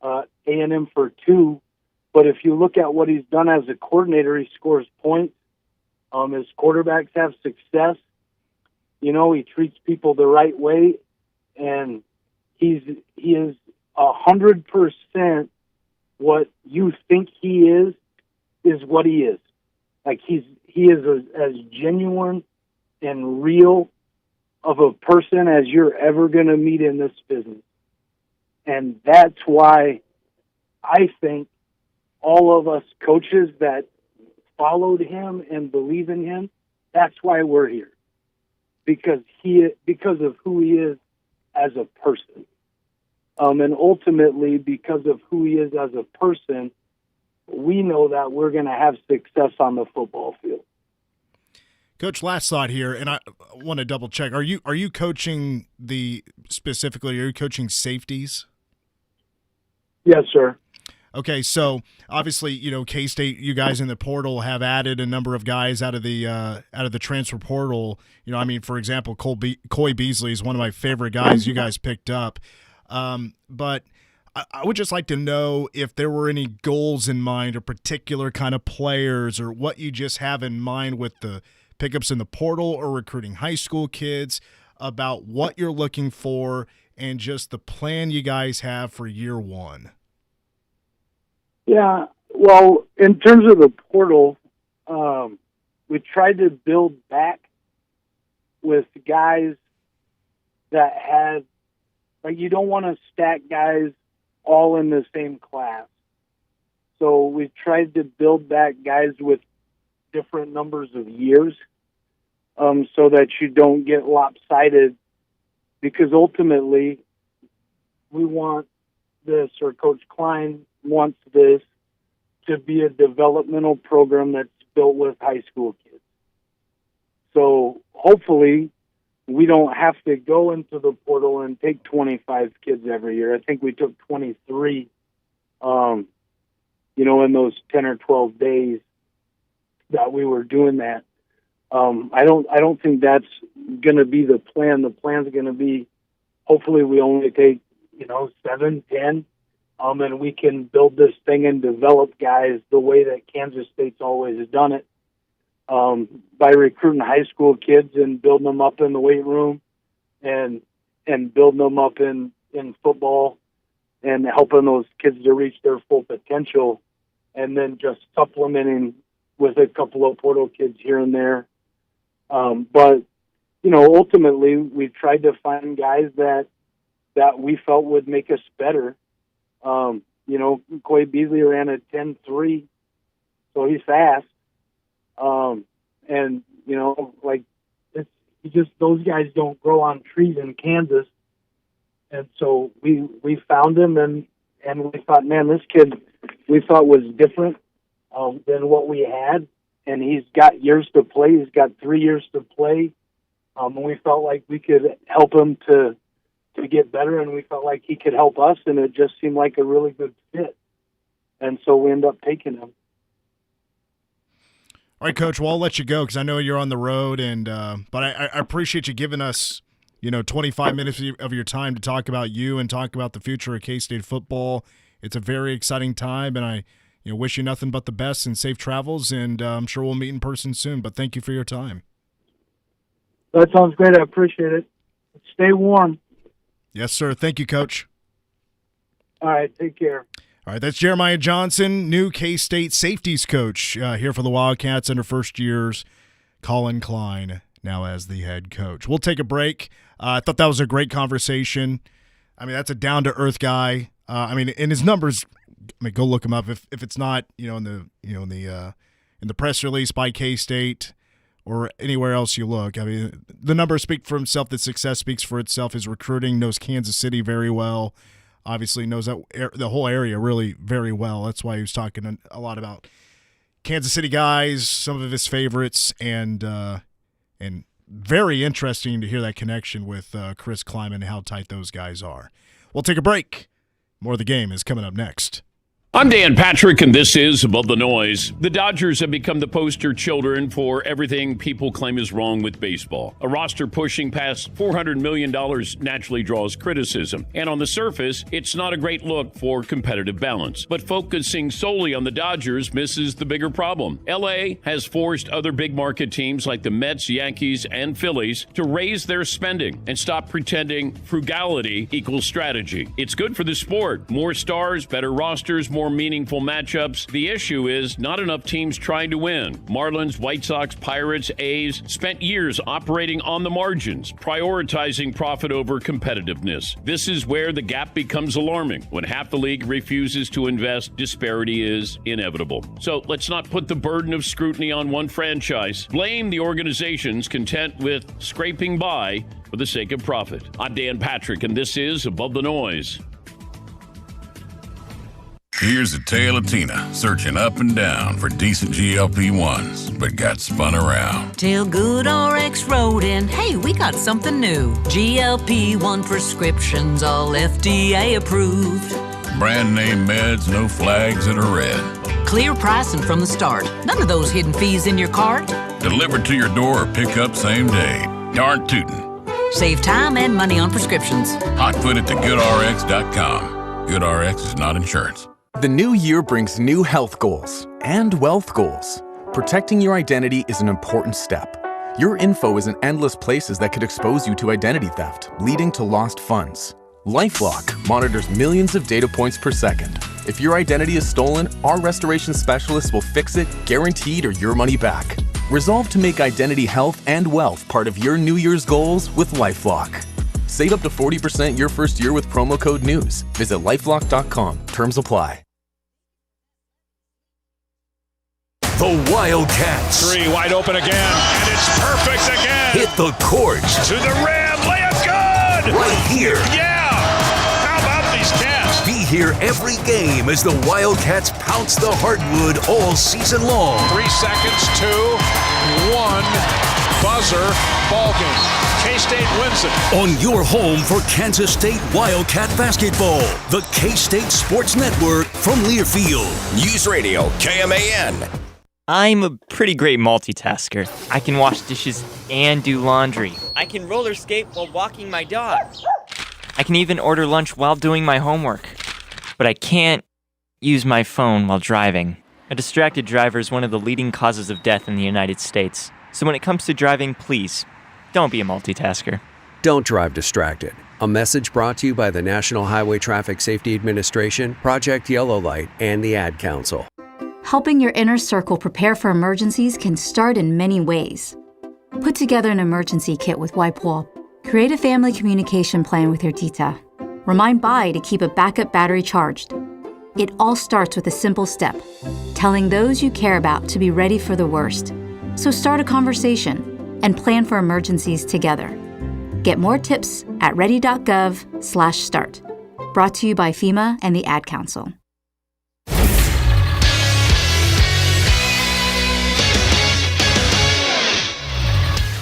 A&M for 2. But if you look at what he's done as a coordinator, he scores points. His quarterbacks have success. He treats people the right way, and he is 100% what you think he is what he is. Like he is as genuine and real of a person as you're ever going to meet in this business. And that's why I think all of us coaches that followed him and believe in him. That's why we're here, because of who he is as a person, and ultimately because of who he is as a person, we know that we're going to have success on the football field. Coach, last thought here, and I want to double check. Are you coaching specifically? Are you coaching safeties? Yes, sir. Okay, so obviously, K-State, you guys in the portal have added a number of guys out of the transfer portal. For example, Coy Beasley is one of my favorite guys you guys picked up. But I would just like to know if there were any goals in mind or particular kind of players or what you just have in mind with the pickups in the portal or recruiting high school kids, about what you're looking for and just the plan you guys have for year one. Yeah, well, in terms of the portal, we tried to build back with guys that had, you don't want to stack guys all in the same class. So we tried to build back guys with different numbers of years, so that you don't get lopsided, because ultimately we want this, or Coach Klein wants this to be a developmental program that's built with high school kids. So hopefully we don't have to go into the portal and take 25 kids every year. I think we took 23, in those 10 or 12 days that we were doing that. I don't think that's going to be the plan. The plan's going to be, hopefully we only take, 7, 10, and we can build this thing and develop guys the way that Kansas State's always done it, by recruiting high school kids and building them up in the weight room and building them up in football and helping those kids to reach their full potential, and then just supplementing with a couple of portal kids here and there. But ultimately we tried to find guys that we felt would make us better. Coy Beasley ran a 10.3, so he's fast. Those guys don't grow on trees in Kansas. And so we found him and we thought, man, this kid we thought was different than what we had. And he's got years to play. He's got 3 years to play. And we felt like we could help him to get better, and we felt like he could help us, and it just seemed like a really good fit. And so we ended up taking him. All right, Coach, well, I'll let you go because I know you're on the road, and but I appreciate you giving us 25 minutes of your time to talk about you and talk about the future of K-State football. It's a very exciting time, and I wish you nothing but the best and safe travels, and I'm sure we'll meet in person soon. But thank you for your time. That sounds great. I appreciate it. Stay warm. Yes, sir. Thank you, Coach. All right, take care. All right, that's Jeremiah Johnson, new K-State safeties coach here for the Wildcats under first years. Colin Klein now as the head coach. We'll take a break. I thought that was a great conversation. That's a down-to-earth guy. And his numbers, go look him up. If it's not, in the press release by K-State or anywhere else you look, the numbers speak for himself. The success speaks for itself. His recruiting, knows Kansas City very well. Obviously knows the whole area really very well. That's why he was talking a lot about Kansas City guys, some of his favorites, and very interesting to hear that connection with Chris Kleiman and how tight those guys are. We'll take a break. More of the game is coming up next. I'm Dan Patrick, and this is Above the Noise. The Dodgers have become the poster children for everything people claim is wrong with baseball. A roster pushing past $400 million naturally draws criticism. And on the surface, it's not a great look for competitive balance. But focusing solely on the Dodgers misses the bigger problem. LA has forced other big market teams like the Mets, Yankees, and Phillies to raise their spending and stop pretending frugality equals strategy. It's good for the sport. More stars, better rosters, more more meaningful matchups. The issue is not enough teams trying to win. Marlins, White Sox, Pirates, A's spent years operating on the margins, prioritizing profit over competitiveness. This is where the gap becomes alarming. When half the league refuses to invest, disparity is inevitable. So let's not put the burden of scrutiny on one franchise. Blame the organizations content with scraping by for the sake of profit. I'm Dan Patrick, and this is Above the Noise. Here's a tale of Tina searching up and down for decent GLP-1s, but got spun around. Till Good RX wrote in, hey, we got something new. GLP-1 prescriptions, all FDA approved. Brand name meds, no flags that are red. Clear pricing from the start. None of those hidden fees in your cart. Delivered to your door or pick up same day. Darn tootin'. Save time and money on prescriptions. Hotfoot at thegoodrx.com. GoodRx is not insurance. The new year brings new health goals and wealth goals. Protecting your identity is an important step. Your info is in endless places that could expose you to identity theft, leading to lost funds. LifeLock monitors millions of data points per second. If your identity is stolen, our restoration specialists will fix it, guaranteed, or your money back. Resolve to make identity health and wealth part of your New Year's goals with LifeLock. Save up to 40% your first year with promo code NEWS. Visit LifeLock.com. Terms apply. The Wildcats. Three wide open again, and it's perfect again. Hit the court. To the rim, layup good. Right here. Yeah. How about these Cats? Be here every game as the Wildcats pounce the hardwood all season long. 3 seconds, 2, 1, buzzer, ball game. K-State wins it. On your home for Kansas State Wildcat basketball, the K-State Sports Network from Learfield. News Radio, KMAN. I'm a pretty great multitasker. I can wash dishes and do laundry. I can roller skate while walking my dog. I can even order lunch while doing my homework. But I can't use my phone while driving. A distracted driver is one of the leading causes of death in the United States. So when it comes to driving, please, don't be a multitasker. Don't drive distracted. A message brought to you by the National Highway Traffic Safety Administration, Project Yellow Light, and the Ad Council. Helping your inner circle prepare for emergencies can start in many ways. Put together an emergency kit with WIPE-WALL. Create a family communication plan with your tita. Remind Bai to keep a backup battery charged. It all starts with a simple step, telling those you care about to be ready for the worst. So start a conversation and plan for emergencies together. Get more tips at ready.gov/start. Brought to you by FEMA and the Ad Council.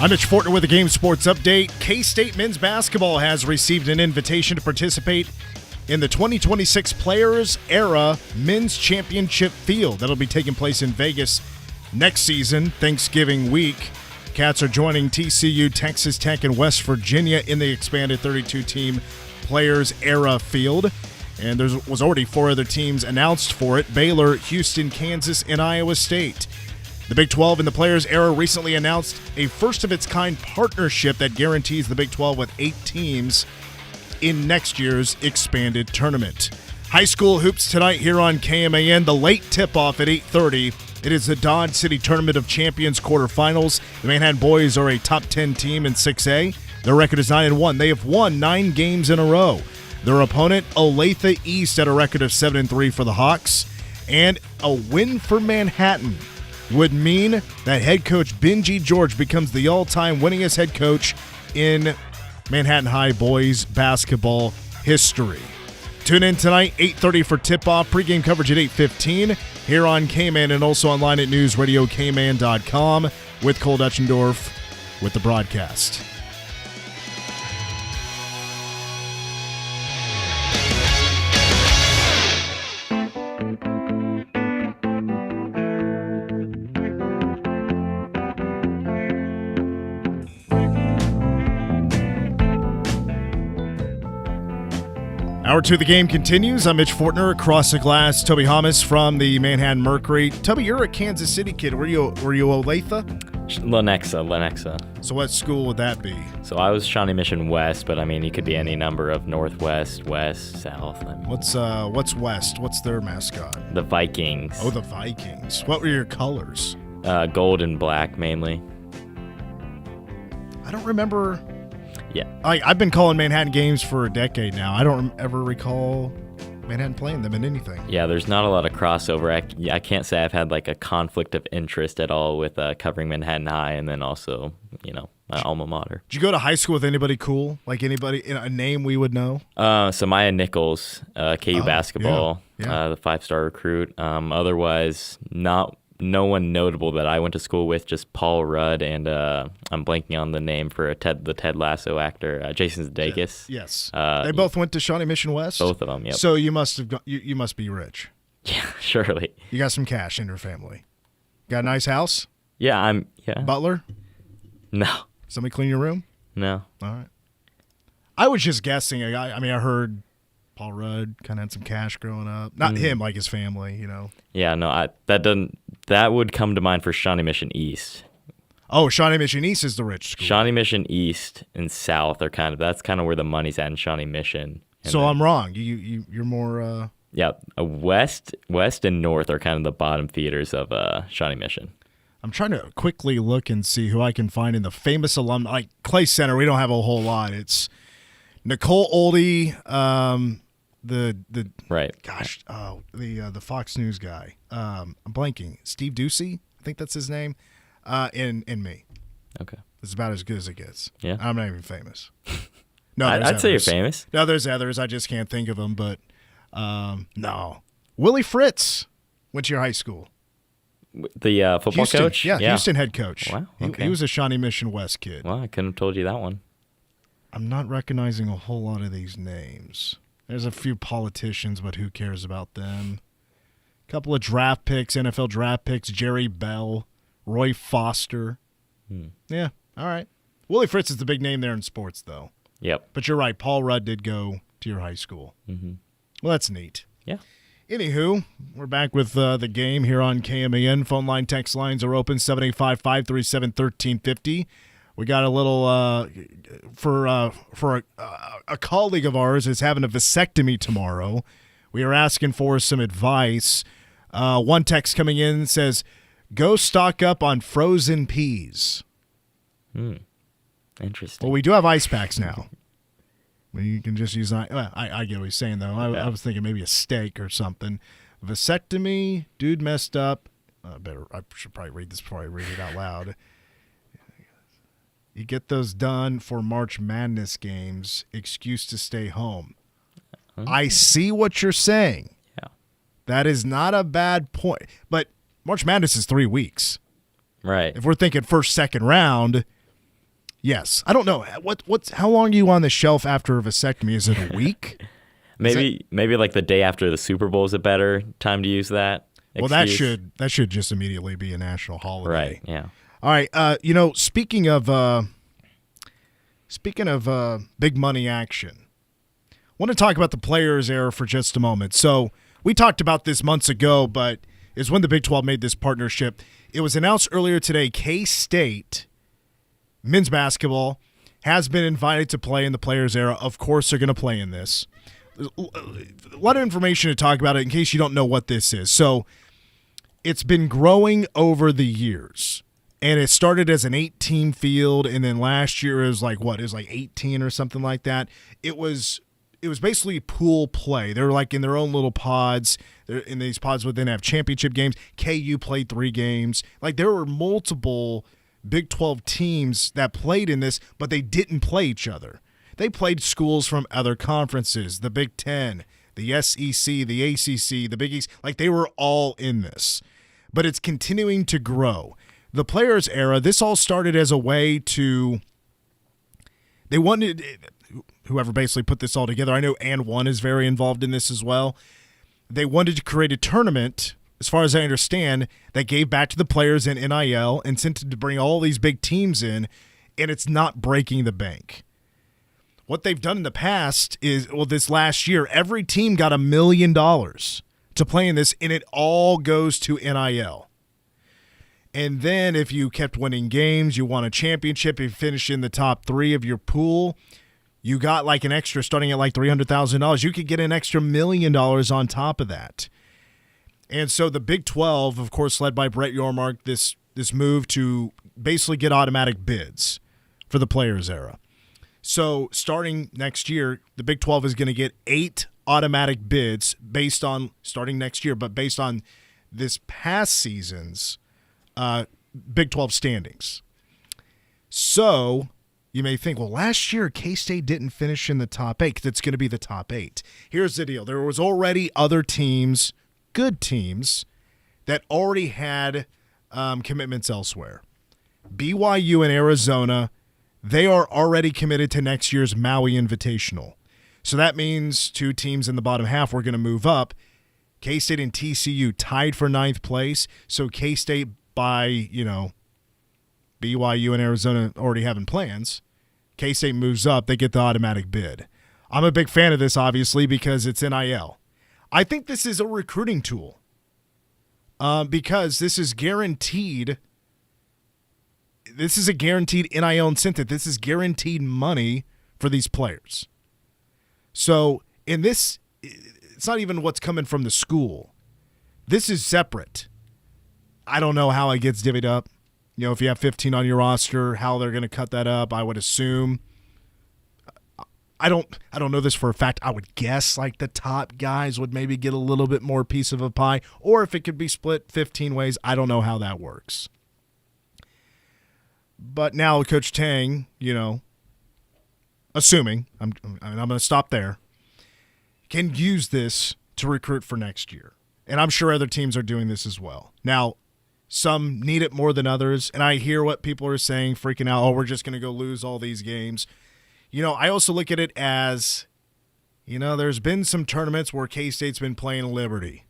I'm Mitch Fortner with the Game Sports Update. K-State men's basketball has received an invitation to participate in the 2026 Players Era Men's Championship Field. That'll be taking place in Vegas next season, Thanksgiving week. Cats are joining TCU, Texas Tech, and West Virginia in the expanded 32-team Players Era Field. And there was already 4 other teams announced for it: Baylor, Houston, Kansas, and Iowa State. The Big 12 and the Players Era recently announced a first-of-its-kind partnership that guarantees the Big 12 with 8 teams in next year's expanded tournament. High school hoops tonight here on KMAN. The late tip-off at 8:30. It is the Dodge City Tournament of Champions quarterfinals. The Manhattan boys are a top 10 team in 6A. Their record is 9-1. They have won 9 games in a row. Their opponent, Olathe East, at a record of 7-3 for the Hawks. And a win for Manhattan would mean that head coach Benji George becomes the all-time winningest head coach in Manhattan High boys basketball history. Tune in tonight, 8:30 for tip-off. Pre-game coverage at 8:15 here on K-Man and also online at newsradiokman.com with Cole Dutchendorf with the broadcast. Hour 2 of the game continues. I'm Mitch Fortner. Across the glass, Toby Hamas from the Manhattan Mercury. Toby, you're a Kansas City kid. Were you Olathe? Lenexa. So what school would that be? So I was Shawnee Mission West, but I mean, you could be any number of Northwest, West, South. What's West? What's their mascot? The Vikings. Oh, the Vikings. What were your colors? Gold and black, mainly. I don't remember. Yeah. I've been calling Manhattan games for a decade now. I don't ever recall Manhattan playing them in anything. Yeah, there's not a lot of crossover. I can't say I've had like a conflict of interest at all with covering Manhattan High and then also, my alma mater. Did you go to high school with anybody cool? Like anybody, a name we would know? So Maya Nichols, KU basketball, the 5-star recruit. Otherwise, no one notable that I went to school with, just Paul Rudd and I'm blanking on the name for the Ted Lasso actor, Jason Sudeikis. Yes. They both went to Shawnee Mission West? Both of them, yep. So you must have you must be rich. Yeah, surely. You got some cash in your family. Got a nice house? Yeah, Butler? No. Somebody clean your room? No. All right. I was just guessing. I heard Paul Rudd kind of had some cash growing up. Not him, like his family, Yeah, no, that would come to mind for Shawnee Mission East. Oh, Shawnee Mission East is the rich school. Shawnee Mission East and South are that's kind of where the money's at in Shawnee Mission. So I'm wrong. You're more. Yeah, West and North are kind of the bottom feeders of Shawnee Mission. I'm trying to quickly look and see who I can find in the famous alumni. Like Clay Center, we don't have a whole lot. It's Nicole Oldie, the right. Gosh, the Fox News guy. I'm blanking. Steve Ducey, I think that's his name. And me. Okay. It's about as good as it gets. Yeah. I'm not even famous. No, I'd say you're famous. No, there's others. I just can't think of them. But no, Willie Fritz went to your high school. The football Houston, coach? Yeah, Houston head coach. Wow, okay. He was a Shawnee Mission West kid. Well, I couldn't have told you that one. I'm not recognizing a whole lot of these names. There's a few politicians, but who cares about them? A couple of draft picks, NFL draft picks, Jerry Bell, Roy Foster. Yeah, all right. Willie Fritz is the big name there in sports, though. Yep. But you're right. Paul Rudd did go to your high school. Mm-hmm. Well, that's neat. Yeah. Anywho, we're back with the game here on KMAN. Phone line, text lines are open, 785-537-1350. We got a little for a colleague of ours is having a vasectomy tomorrow. We are asking for some advice. One text coming in says, go stock up on frozen peas. Interesting. Well, we do have ice packs now. You can just use I get what he's saying, though. I was thinking maybe a steak or something. Vasectomy, dude messed up. I should probably read this before I read it out loud. You get those done for March Madness games. Excuse to stay home. Okay. I see what you're saying. Yeah. That is not a bad point. But March Madness is 3 weeks. Right. If we're thinking first, second round, yes. I don't know. How long are you on the shelf after a vasectomy? Is it a week? Maybe like the day after the Super Bowl is a better time to use that excuse. Well, that should just immediately be a national holiday. Right, yeah. All right, speaking of big money action, I want to talk about the players' era for just a moment. So we talked about this months ago, but is when the Big 12 made this partnership. It was announced earlier today, K-State men's basketball has been invited to play in the players' era. Of course, they're going to play in this. A lot of information to talk about it in case you don't know what this is. So it's been growing over the years. And it started as an 8-team field, and then last year it was like 18 or something like that. It was basically pool play. They were like in their own little pods. In these pods would then have championship games. KU played 3 games. Like there were multiple Big 12 teams that played in this, but they didn't play each other. They played schools from other conferences, the Big 10, the SEC, the ACC, the Big East. Like they were all in this. But it's continuing to grow. The players' era, this all started as a way to – they wanted – whoever basically put this all together, I know And One is very involved in this as well. They wanted to create a tournament, as far as I understand, that gave back to the players in NIL, incentive to bring all these big teams in, and it's not breaking the bank. what they've done in the past is, this last year, every team got $1 million to play in this, and it all goes to NIL. And then if you kept winning games, you won a championship, you finished in the top 3 of your pool, you got like an extra, starting at like $300,000. You could get an extra $1 million on top of that. And so the Big 12, of course, led by Brett Yormark, this move to basically get automatic bids for the Players Era. So starting next year, the Big 12 is going to get 8 automatic bids starting next year, but based on this past season's Big 12 standings. So you may think, well, last year K-State didn't finish in the top 8 because it's going to be the top 8. Here's the deal. There was already other teams, good teams, that already had commitments elsewhere. BYU and Arizona, they are already committed to next year's Maui Invitational. So that means 2 teams in the bottom half were going to move up. K-State and TCU tied for 9th place. So K-State, by, BYU and Arizona already having plans, K-State moves up. They get the automatic bid. I'm a big fan of this, obviously, because it's NIL. I think this is a recruiting tool because this is guaranteed. This is a guaranteed NIL incentive. This is guaranteed money for these players. So in this, it's not even what's coming from the school. This is separate. I don't know how it gets divvied up. If you have 15 on your roster, how they're going to cut that up, I would assume. I don't know this for a fact. I would guess like the top guys would maybe get a little bit more piece of a pie, or if it could be split 15 ways, I don't know how that works. But now Coach Tang, assuming, I'm going to stop there, can use this to recruit for next year. And I'm sure other teams are doing this as well. Now, some need it more than others, and I hear what people are saying, freaking out, we're just going to go lose all these games. I also look at it as, there's been some tournaments where K-State's been playing Liberty.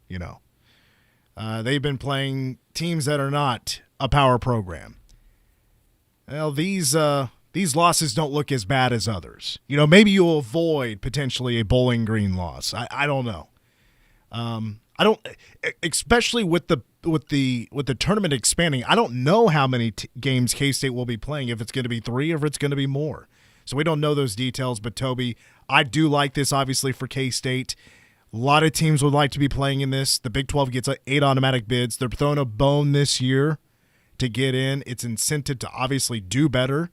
They've been playing teams that are not a power program. Well, these losses don't look as bad as others. Maybe you'll avoid potentially a Bowling Green loss. I don't know. I don't, especially with the tournament expanding. I don't know how many games K-State will be playing. If it's going to be 3 or if it's going to be more. So we don't know those details. But Toby, I do like this obviously for K-State. A lot of teams would like to be playing in this. The Big 12 gets 8 automatic bids. They're throwing a bone this year to get in. It's incentive to obviously do better.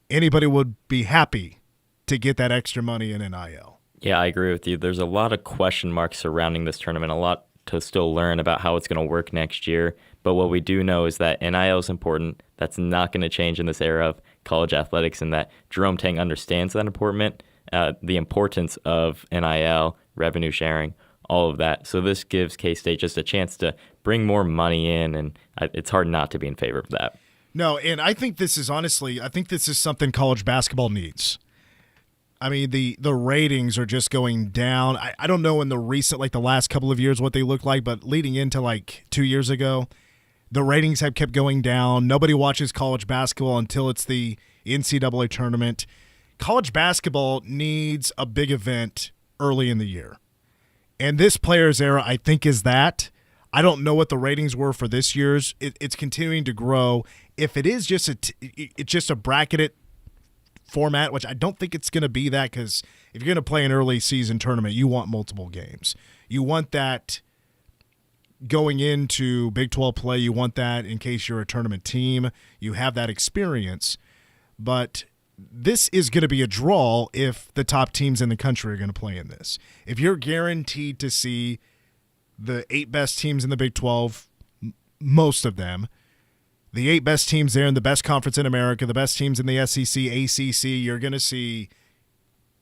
Anybody would be happy to get that extra money in NIL. Yeah, I agree with you. There's a lot of question marks surrounding this tournament, a lot to still learn about how it's going to work next year. But what we do know is that NIL is important. That's not going to change in this era of college athletics, and that Jerome Tang understands that the importance of NIL, revenue sharing, all of that. So this gives K-State just a chance to bring more money in, and it's hard not to be in favor of that. No, and I think this is something college basketball needs. I mean, the ratings are just going down. I don't know in the recent, the last couple of years what they look like, but leading into 2 years ago, the ratings have kept going down. Nobody watches college basketball until it's the NCAA tournament. College basketball needs a big event early in the year. And this Players Era, I think, is that. I don't know what the ratings were for this year's. It's continuing to grow. If it is just a bracketed format, which I don't think it's going to be that, because if you're going to play an early season tournament, you want multiple games. You want that going into Big 12 play. You want that in case you're a tournament team. You have that experience. But this is going to be a draw if the top teams in the country are going to play in this. If you're guaranteed to see the 8 best teams in the Big 12, most of them, the 8 best teams there in the best conference in America, the best teams in the SEC, ACC, you're going to see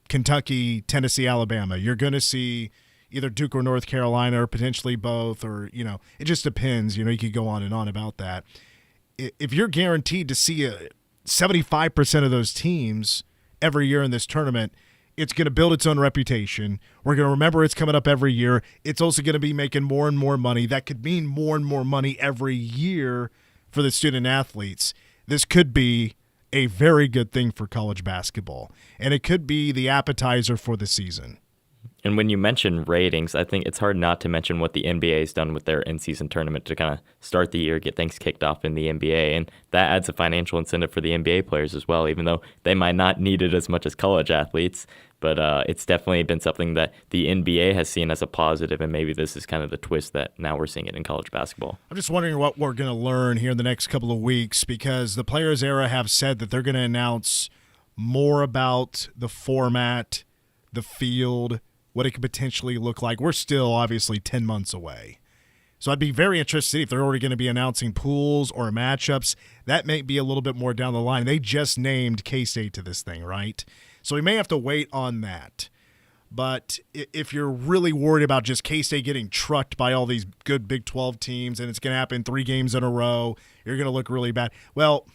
Kentucky, Tennessee, Alabama. You're going to see either Duke or North Carolina or potentially both, or, it just depends. You could go on and on about that. If you're guaranteed to see 75% of those teams every year in this tournament, it's going to build its own reputation. We're going to remember it's coming up every year. It's also going to be making more and more money. That could mean more and more money every year for the student athletes. This could be a very good thing for college basketball, and it could be the appetizer for the season. And when you mention ratings, I think it's hard not to mention what the NBA has done with their in-season tournament to kind of start the year, get things kicked off in the NBA, and that adds a financial incentive for the NBA players as well, even though they might not need it as much as college athletes. But it's definitely been something that the NBA has seen as a positive, and maybe this is kind of the twist that now we're seeing it in college basketball. I'm just wondering what we're going to learn here in the next couple of weeks, because the Players Era have said that they're going to announce more about the format, the field, what it could potentially look like. We're still obviously 10 months away. So I'd be very interested if they're already going to be announcing pools or matchups. That may be a little bit more down the line. They just named K-State to this thing, right? So we may have to wait on that. But if you're really worried about just K-State getting trucked by all these good Big 12 teams and it's going to happen 3 games in a row, you're going to look really bad. Well,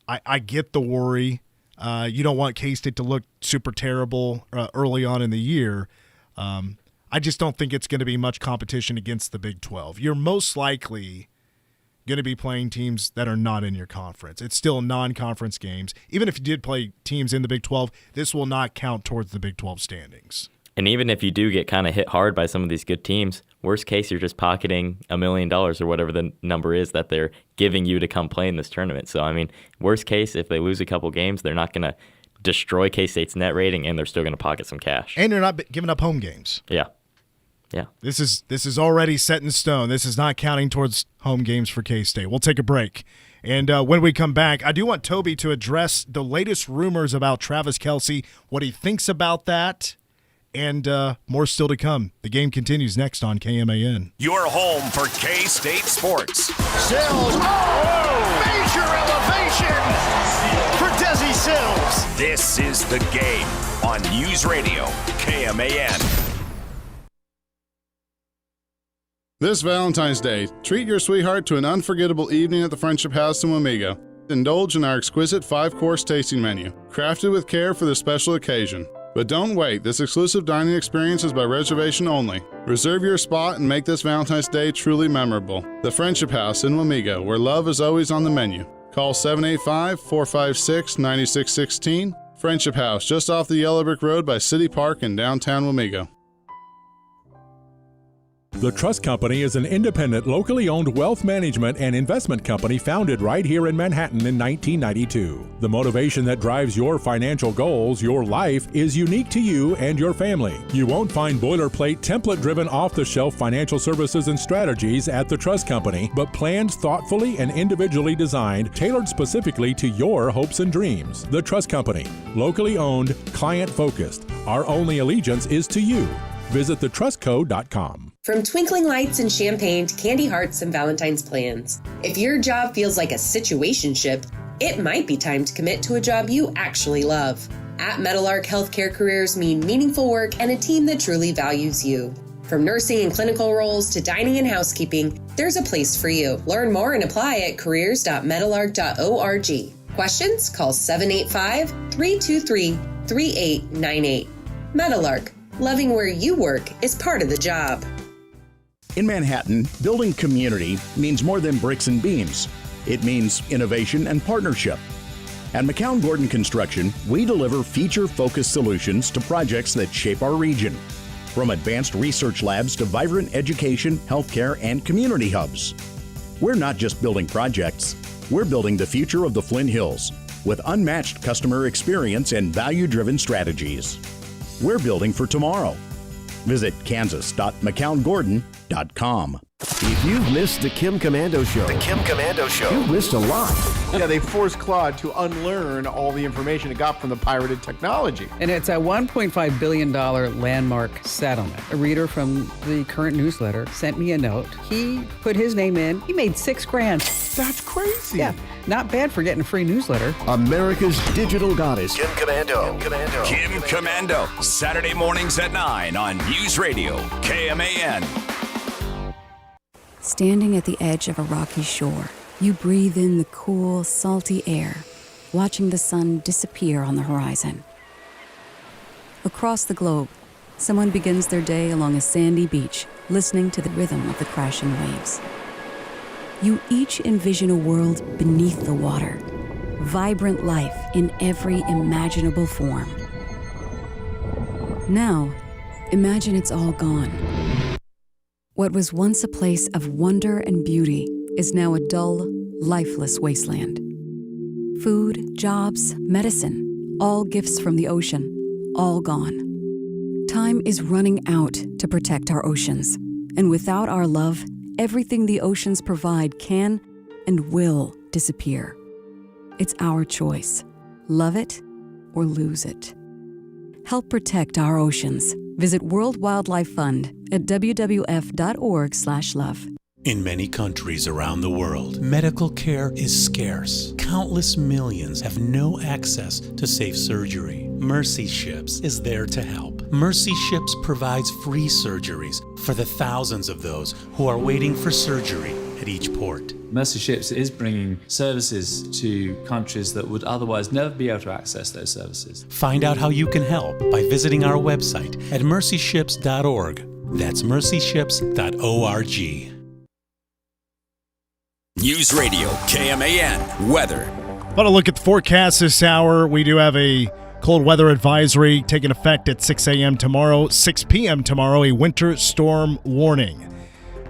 I get the worry. You don't want K-State to look super terrible early on in the year. I just don't think it's going to be much competition against the Big 12. You're most likely going to be playing teams that are not in your conference. It's still non-conference games. Even if you did play teams in the Big 12, this will not count towards the Big 12 standings. And even if you do get kind of hit hard by some of these good teams, worst case, you're just pocketing $1 million or whatever the number is that they're giving you to come play in this tournament. So, I mean, worst case, if they lose a couple games, they're not going to destroy K-State's net rating, and they're still going to pocket some cash. And you're not giving up home games. Yeah. This is already set in stone. This is not counting towards home games for K-State. We'll take a break. And when we come back, I do want Toby to address the latest rumors about Travis Kelce, what he thinks about that, and more still to come. The game continues next on KMAN. Your home for K-State sports. Sills. Oh, major elevation for Desi Sills. This is The Game on News Radio KMAN. This Valentine's Day, treat your sweetheart to an unforgettable evening at the Friendship House in Wamego. Indulge in our exquisite 5-course tasting menu, crafted with care for this special occasion. But don't wait, this exclusive dining experience is by reservation only. Reserve your spot and make this Valentine's Day truly memorable. The Friendship House in Wamego, where love is always on the menu. Call 785-456-9616. Friendship House, just off the Yellow Brick Road by City Park in downtown Wamego. The Trust Company is an independent, locally owned wealth management and investment company founded right here in Manhattan in 1992. The motivation that drives your financial goals, your life, is unique to you and your family. You won't find boilerplate, template-driven, off-the-shelf financial services and strategies at the Trust Company, but plans thoughtfully and individually designed, tailored specifically to your hopes and dreams. The Trust Company, locally owned, client-focused. Our only allegiance is to you. Visit thetrustco.com. From twinkling lights and champagne to candy hearts and Valentine's plans. If your job feels like a situationship, it might be time to commit to a job you actually love. At Meadowlark, healthcare careers mean meaningful work and a team that truly values you. From nursing and clinical roles to dining and housekeeping, there's a place for you. Learn more and apply at careers.meadowlark.org. Questions? Call 785-323-3898. Meadowlark. Loving where you work is part of the job. In Manhattan, building community means more than bricks and beams. It means innovation and partnership. At McCown Gordon Construction, we deliver feature-focused solutions to projects that shape our region. From advanced research labs to vibrant education, healthcare, and community hubs. We're not just building projects, we're building the future of the Flint Hills with unmatched customer experience and value-driven strategies. We're building for tomorrow. Visit kansas.mccown-gordon.com. If you've missed the Kim Commando Show, you've missed a lot. Yeah, they forced Claude to unlearn all the information it got from the pirated technology. And it's a $1.5 billion landmark settlement. A reader from the current newsletter sent me a note. He put his name in. He made $6,000. That's crazy. Yeah, not bad for getting a free newsletter. America's digital goddess, Kim Commando. Kim Commando. Saturday mornings at 9 on News Radio KMAN. Standing at the edge of a rocky shore, you breathe in the cool, salty air, watching the sun disappear on the horizon. Across the globe, someone begins their day along a sandy beach, listening to the rhythm of the crashing waves. You each envision a world beneath the water, vibrant life in every imaginable form. Now, imagine it's all gone. What was once a place of wonder and beauty is now a dull, lifeless wasteland. Food, jobs, medicine, all gifts from the ocean, all gone. Time is running out to protect our oceans, and without our love, everything the oceans provide can and will disappear. It's our choice. Love it or lose it. Help protect our oceans. Visit World Wildlife Fund at wwf.org/love. In many countries around the world, medical care is scarce. Countless millions have no access to safe surgery. Mercy Ships is there to help. Mercy Ships provides free surgeries for the thousands of those who are waiting for surgery at each port. Mercy Ships is bringing services to countries that would otherwise never be able to access those services. Find out how you can help by visiting our website at mercyships.org. That's mercyships.org. News Radio, KMAN, weather. But a look at the forecast this hour. We do have a cold weather advisory taking effect at 6 a.m. tomorrow, 6 p.m. tomorrow, a winter storm warning.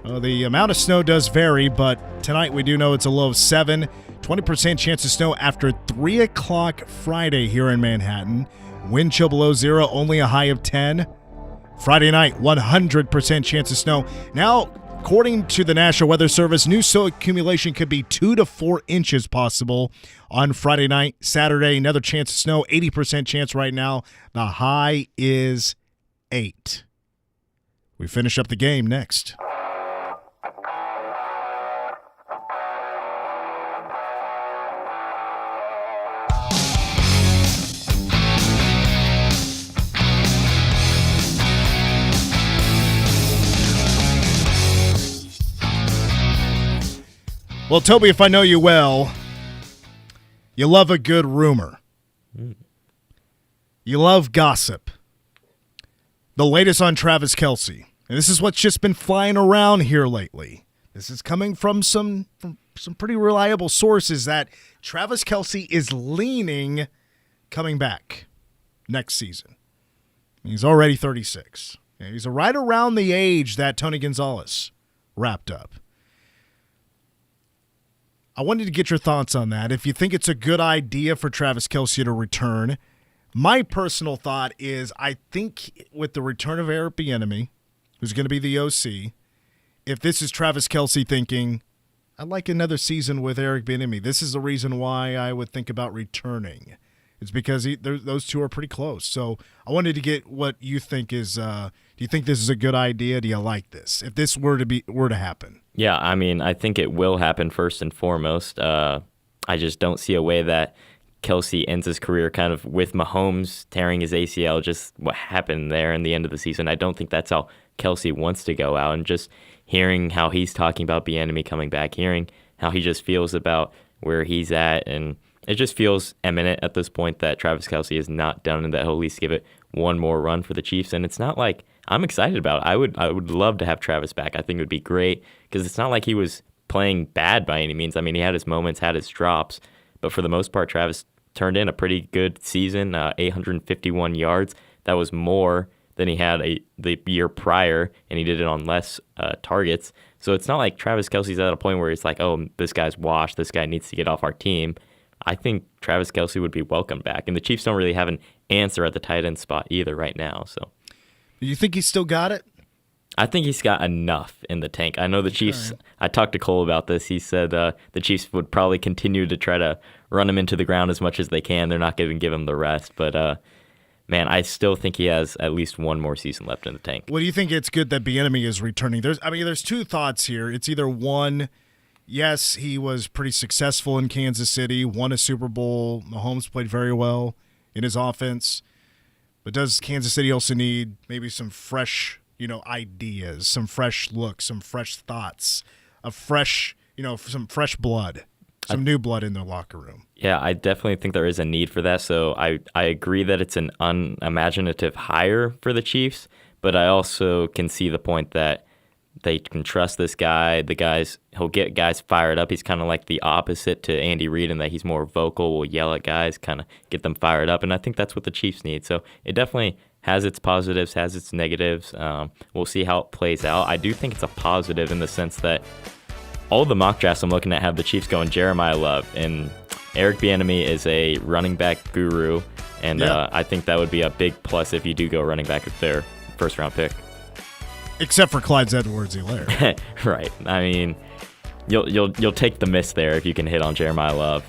The amount of snow does vary, but tonight we do know it's a low of 7, 20% chance of snow after 3 o'clock Friday here in Manhattan. Wind chill below 0, only a high of 10. Friday night, 100% chance of snow. Now, according to the National Weather Service, new snow accumulation could be 2 to 4 inches possible on Friday night. Saturday, another chance of snow, 80% chance right now. The high is 8. We finish up the game next. Well, Toby, if I know you well, you love a good rumor. You love gossip. The latest on Travis Kelce. And this is what's just been flying around here lately. This is coming from some pretty reliable sources that Travis Kelce is leaning coming back next season. He's already 36. He's right around the age that Tony Gonzalez wrapped up. I wanted to get your thoughts on that. If you think it's a good idea for Travis Kelce to return, my personal thought is I think with the return of Eric Bieniemy, who's going to be the OC, if this is Travis Kelce thinking, I'd like another season with Eric Bieniemy, this is the reason why I would think about returning. It's because those two are pretty close. So I wanted to get what you think is. Do you think this is a good idea? Do you like this? If this were to happen? Yeah, I mean, I think it will happen first and foremost. I just don't see a way that Kelce ends his career kind of with Mahomes tearing his ACL, just what happened there in the end of the season. I don't think that's how Kelce wants to go out. And just hearing how he's talking about Bieniemy coming back, hearing how he just feels about where he's at, and it just feels imminent at this point that Travis Kelce is not done and that he'll at least give it one more run for the Chiefs. And it's not like I'm excited about it. I would love to have Travis back. I think it would be great because it's not like he was playing bad by any means. I mean, he had his moments, had his drops, but for the most part, Travis turned in a pretty good season, 851 yards. That was more than he had the year prior, and he did it on less targets. So it's not like Travis Kelce's at a point where it's like, oh, this guy's washed, this guy needs to get off our team. I think Travis Kelce would be welcome back, and the Chiefs don't really have an answer at the tight end spot either right now. So, do you think he's still got it? I think he's got enough in the tank. I know the Chiefs. Right. I talked to Cole about this. He said the Chiefs would probably continue to try to run him into the ground as much as they can. They're not going to give him the rest, but man, I still think he has at least one more season left in the tank. Well, do you think it's good that Bieniemy is returning? There's two thoughts here. It's either one. Yes, he was pretty successful in Kansas City, won a Super Bowl. Mahomes played very well in his offense. But does Kansas City also need maybe some fresh, ideas, some fresh looks, some fresh thoughts, some fresh blood, some new blood in their locker room? Yeah, I definitely think there is a need for that. So I agree that it's an unimaginative hire for the Chiefs, but I also can see the point that They can trust this guy. He'll get guys fired up. He's kind of like the opposite to Andy Reid in that he's more vocal, will yell at guys, kind of get them fired up. And I think that's what the Chiefs need. So it definitely has its positives, has its negatives. We'll see how it plays out. I do think it's a positive in the sense that all the mock drafts I'm looking at have the Chiefs going Jeremiah Love, and Eric Bieniemy is a running back guru, and I think that would be a big plus if you do go running back with their first-round pick. Except for Clyde Edwards-Helaire. Right. I mean, you'll take the miss there if you can hit on Jeremiah Love.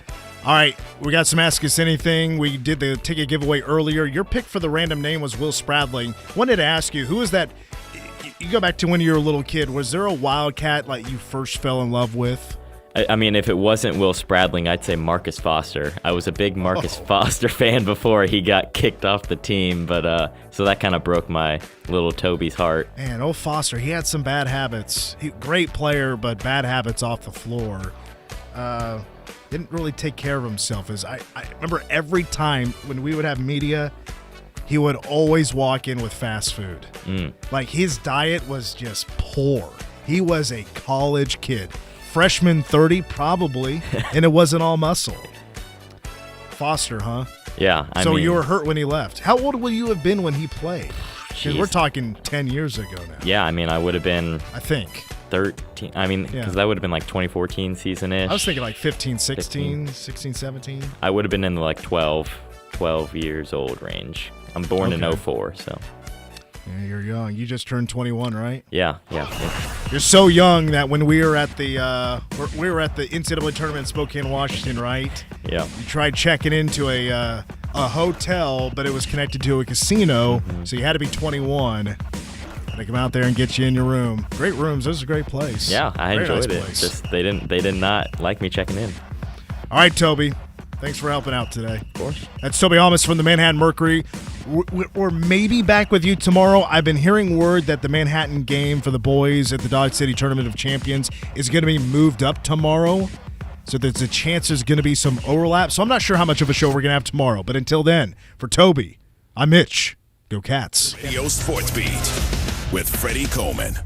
All right, we got some Ask Us Anything. We did the ticket giveaway earlier. Your pick for the random name was Will Spradling. Wanted to ask you, who is that? You go back to when you were a little kid. Was there a Wildcat like you first fell in love with? I mean, if it wasn't Will Spradling, I'd say Marcus Foster. I was a big Marcus Foster fan before he got kicked off the team, but so that kind of broke my little Toby's heart. Man, old Foster, he had some bad habits. Great player, but bad habits off the floor. Didn't really take care of himself. I remember every time when we would have media, he would always walk in with fast food. Like, his diet was just poor. He was a college kid. Freshman 30, probably, and it wasn't all muscle. Foster, huh? Yeah. So you were hurt when he left. How old would you have been when he played? Because we're talking 10 years ago now. Yeah, I mean, I would have been... I think. 13. I mean, because that would have been like 2014 season-ish. I was thinking like 15, 16, 16, 17. I would have been in the like 12 years old range. I'm born in 04, so... Yeah, you're young. You just turned 21, right? Yeah. You're so young that when we were at the NCAA tournament in Spokane, Washington, right? Yeah. You tried checking into a hotel, but it was connected to a casino, so you had to be 21. They come out there and get you in your room. Great rooms. This is a great place. Yeah, I enjoyed it. Place. Just they did not like me checking in. All right, Toby. Thanks for helping out today. Of course. That's Toby Almas from the Manhattan Mercury. We're maybe back with you tomorrow. I've been hearing word that the Manhattan game for the boys at the Dodge City Tournament of Champions is going to be moved up tomorrow. So there's a chance there's going to be some overlap. So I'm not sure how much of a show we're going to have tomorrow. But until then, for Toby, I'm Mitch. Go Cats. Radio Sports Beat with Freddie Coleman.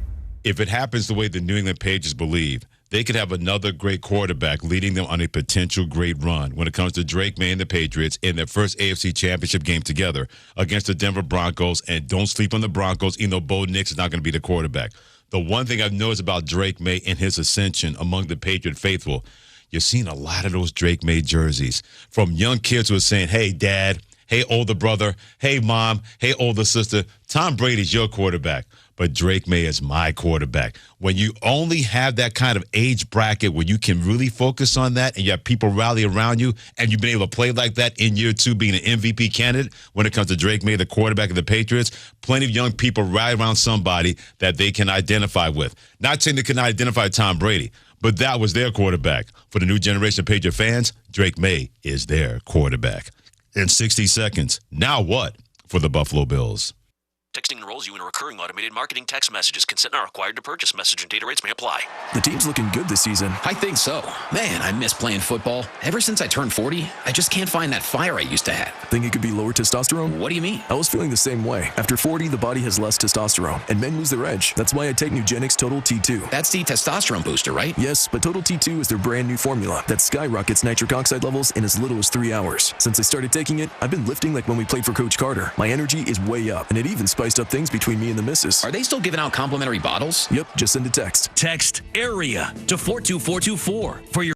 If it happens the way the New England Patriots believe, they could have another great quarterback leading them on a potential great run when it comes to Drake May and the Patriots in their first AFC Championship game together against the Denver Broncos. And don't sleep on the Broncos, even though Bo Nix is not going to be the quarterback. The one thing I've noticed about Drake May and his ascension among the Patriot faithful, you're seeing a lot of those Drake May jerseys from young kids who are saying, hey, Dad, hey, older brother, hey, Mom, hey, older sister, Tom Brady's your quarterback. But Drake May is my quarterback. When you only have that kind of age bracket where you can really focus on that and you have people rally around you and you've been able to play like that in year two being an MVP candidate when it comes to Drake May, the quarterback of the Patriots, plenty of young people rally around somebody that they can identify with. Not saying they can identify Tom Brady, but that was their quarterback. For the new generation of Patriot fans, Drake May is their quarterback. In 60 seconds, now what for the Buffalo Bills? Texting enrolls you in a recurring automated marketing text messages. Consent not required to purchase. Message and data rates may apply. The team's looking good this season. I think so. Man, I miss playing football. Ever since I turned 40, I just can't find that fire I used to have. Think it could be lower testosterone? What do you mean? I was feeling the same way. After 40, the body has less testosterone, and men lose their edge. That's why I take Nugenix Total T2. That's the testosterone booster, right? Yes, but Total T2 is their brand new formula that skyrockets nitric oxide levels in as little as 3 hours. Since I started taking it, I've been lifting like when we played for Coach Carter. My energy is way up, and it even spiced up things between me and the missus. Are they still giving out complimentary bottles? Yep, just send a text. Text AREA to 42424 for your